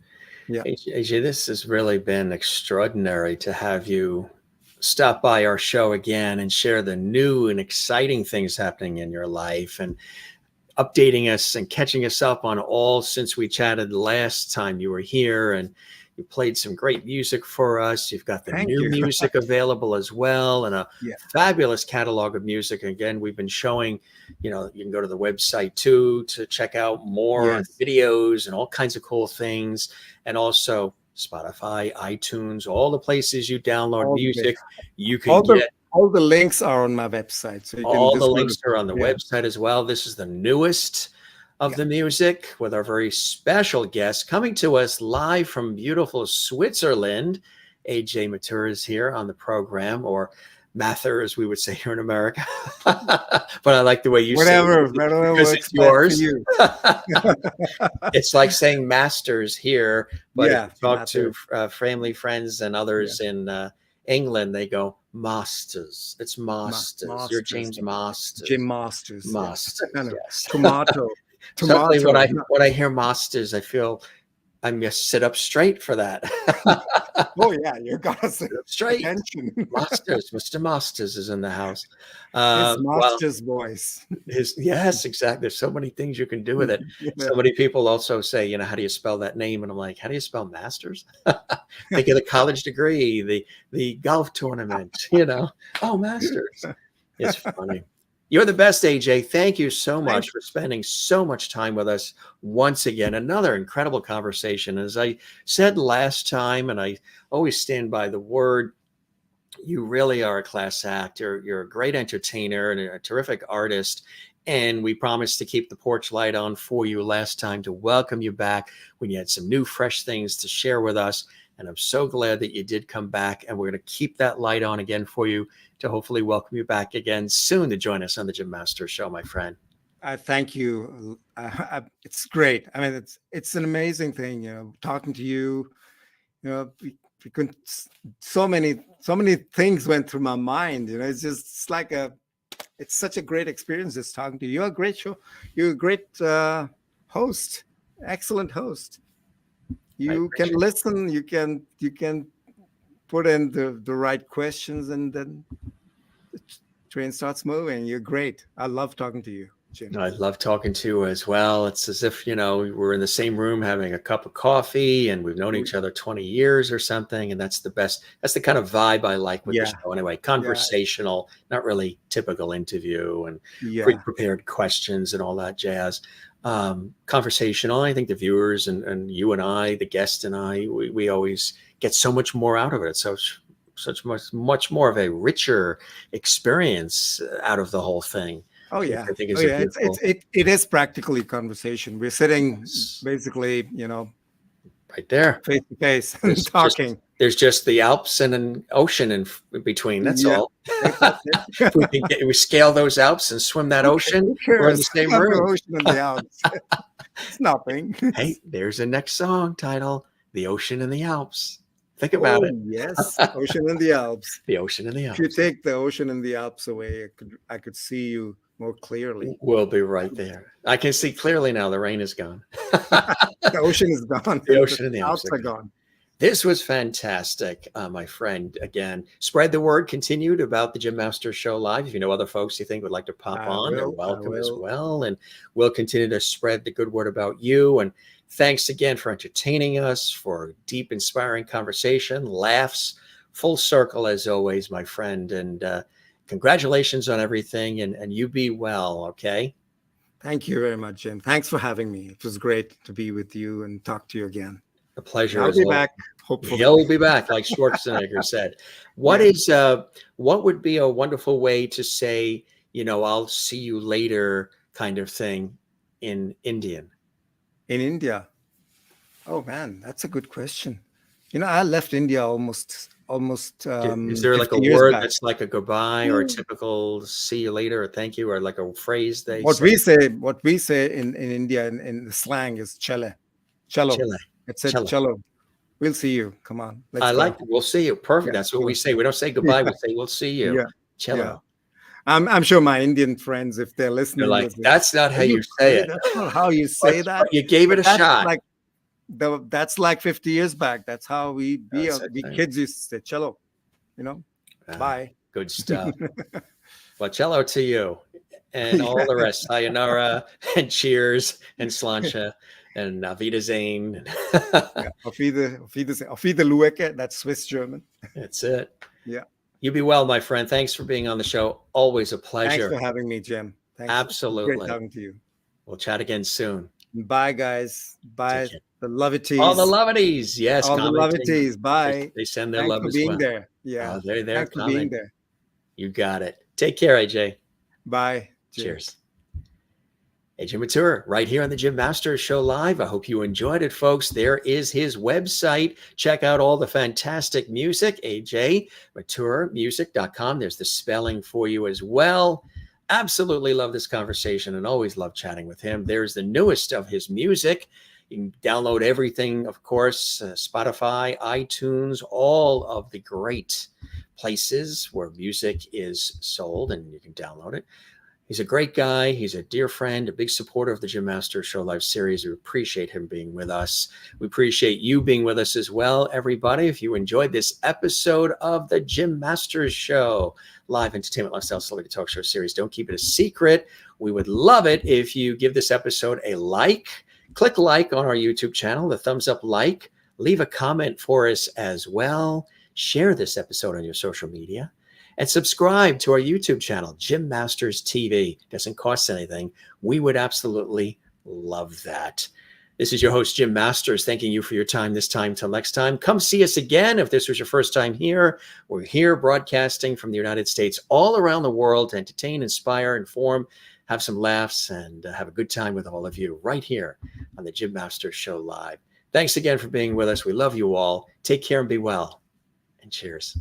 Yeah.
AJ, this has really been extraordinary to have you stop by our show again and share the new and exciting things happening in your life and updating us and catching us up on all since we chatted last time you were here. And you played some great music for us. You've got the new music available as well, and a fabulous catalog of music. Again, we've been showing, you know, you can go to the website too to check out more videos and all kinds of cool things. And also Spotify, iTunes, all the places you download music. You can
all the links are on my website. So
all the links are on the website as well. This is the newest of the music with our very special guest coming to us live from beautiful Switzerland. Ajay Mathur is here on the program, or Mathur, as we would say here in America. But I like the way you say it because it's yours. It's like saying masters here, but if you talk to family, friends, and others in England, they go Masters. It's Masters. You're James Masters.
Jim Masters.
Masters. Yes.
Tomato.
Suddenly when I hear Masters, I feel I'm going to sit up straight for that.
Oh yeah, you got to sit up straight.
Masters, Mr. Masters is in the house.
His Masters voice.
Yes, exactly. There's so many things you can do with it. So many people also say, you know, how do you spell that name? And I'm like, how do you spell Masters? Think of the college degree, the golf tournament, you know. Oh, Masters. It's funny. You're the best, AJ. Thank you so much for spending so much time with us once again. Another incredible conversation. As I said last time, and I always stand by the word, you really are a class act. You're a great entertainer and a terrific artist. And we promised to keep the porch light on for you last time to welcome you back when you had some new, fresh things to share with us. And I'm so glad that you did come back. And we're going to keep that light on again for you to hopefully welcome you back again soon to join us on the Jim Masters Show, my friend.
I thank you. It's great. I mean, it's an amazing thing, talking to you. We couldn't. So many things went through my mind. It's such a great experience just talking to you. You're a great show. You're a great host. Excellent host. You can listen. You can put in the right questions, and then the train starts moving. You're great. I love talking to you, Jim.
I love talking to you as well. It's as if, we're in the same room having a cup of coffee and we've known each other 20 years or something. And that's the best. That's the kind of vibe I like with the show anyway. Conversational, not really typical interview and pre-prepared questions and all that jazz. Conversational. I think the viewers and you and I, the guest and I, we always get so much more out of it. So much more of a richer experience out of the whole thing.
Oh yeah, I think it is practically conversation. We're sitting basically,
right there,
face to face, and talking.
There's just the Alps and an ocean in between. That's all. If we scale those Alps and swim that ocean, we're in the same room.
The ocean and the Alps. It's nothing.
Hey, there's the next song title: "The Ocean and the Alps." Think about it.
Yes, Ocean and the Alps.
The ocean and the Alps.
If you take the ocean and the Alps away, I could see you more clearly.
We'll be right there. I can see clearly now. The rain is gone.
The ocean is gone.
The ocean and the Alps
are gone.
This was fantastic, my friend. Again, spread the word continued about the Jim Masters Show Live. If you know other folks you think would like to pop on, they're welcome as well. And we'll continue to spread the good word about you. And thanks again for entertaining us, for deep, inspiring conversation, laughs, full circle as always, my friend. And congratulations on everything. And you be well, okay?
Thank you very much, Jim. Thanks for having me. It was great to be with you and talk to you again.
A pleasure.
I'll be back. Hopefully,
he'll be back, like Schwarzenegger said. What would be a wonderful way to say, I'll see you later, kind of thing, in Indian?
In India, oh man, that's a good question. I left India almost.
Is there like a word that's like a goodbye or a typical "see you later" or "thank you" or like a phrase they?
What we say in India in the slang is "chale." It's a cello. We'll see you. Come on.
We'll see you. Perfect. That's what we say. We don't say goodbye. We say we'll see you. Cello.
Yeah. I'm sure my Indian friends, if they're listening,
they're like, that's not how you say it.
That's not how you say that.
You gave it a shot.
That's like 50 years back. That's how we kids used to say cello. Bye.
Good stuff. Well, cello to you and all the rest. Sayonara and cheers and slancha. And Auf Wiedersehen.
Auf Wiedersehen. That's Swiss German.
That's it.
Yeah.
You be well, my friend. Thanks for being on the show. Always a pleasure.
Thanks for having me, Jim. Thanks.
Absolutely.
Great talking to you.
We'll chat again soon.
Bye, guys. Bye. The lovities.
All the lovities. Yes.
All the lovities. Bye.
They send their
Thanks
love
for
as
being
well.
There. Yeah.
Oh, they're there.
Thanks for being there.
You got it. Take care, AJ.
Bye.
Cheers. Ajay Mathur, right here on the Jim Masters Show Live. I hope you enjoyed it, folks. There is his website. Check out all the fantastic music, ajmathurmusic.com. There's the spelling for you as well. Absolutely love this conversation and always love chatting with him. There's the newest of his music. You can download everything, of course, Spotify, iTunes, all of the great places where music is sold, and you can download it. He's a great guy. He's a dear friend, a big supporter of the Jim Masters Show Live series. We appreciate him being with us. We appreciate you being with us as well, everybody. If you enjoyed this episode of the Jim Masters Show Live Entertainment Lifestyle Celebrity Talk Show series, don't keep it a secret. We would love it if you give this episode a like. Click like on our YouTube channel, the thumbs up like. Leave a comment for us as well. Share this episode on your social media. And subscribe to our YouTube channel, Jim Masters TV. Doesn't cost anything. We would absolutely love that. This is your host, Jim Masters, thanking you for your time this time. Till next time, come see us again. If this was your first time here, we're here broadcasting from the United States all around the world to entertain, inspire, inform, have some laughs, and have a good time with all of you right here on the Jim Masters Show Live. Thanks again for being with us. We love you all. Take care and be well. And cheers.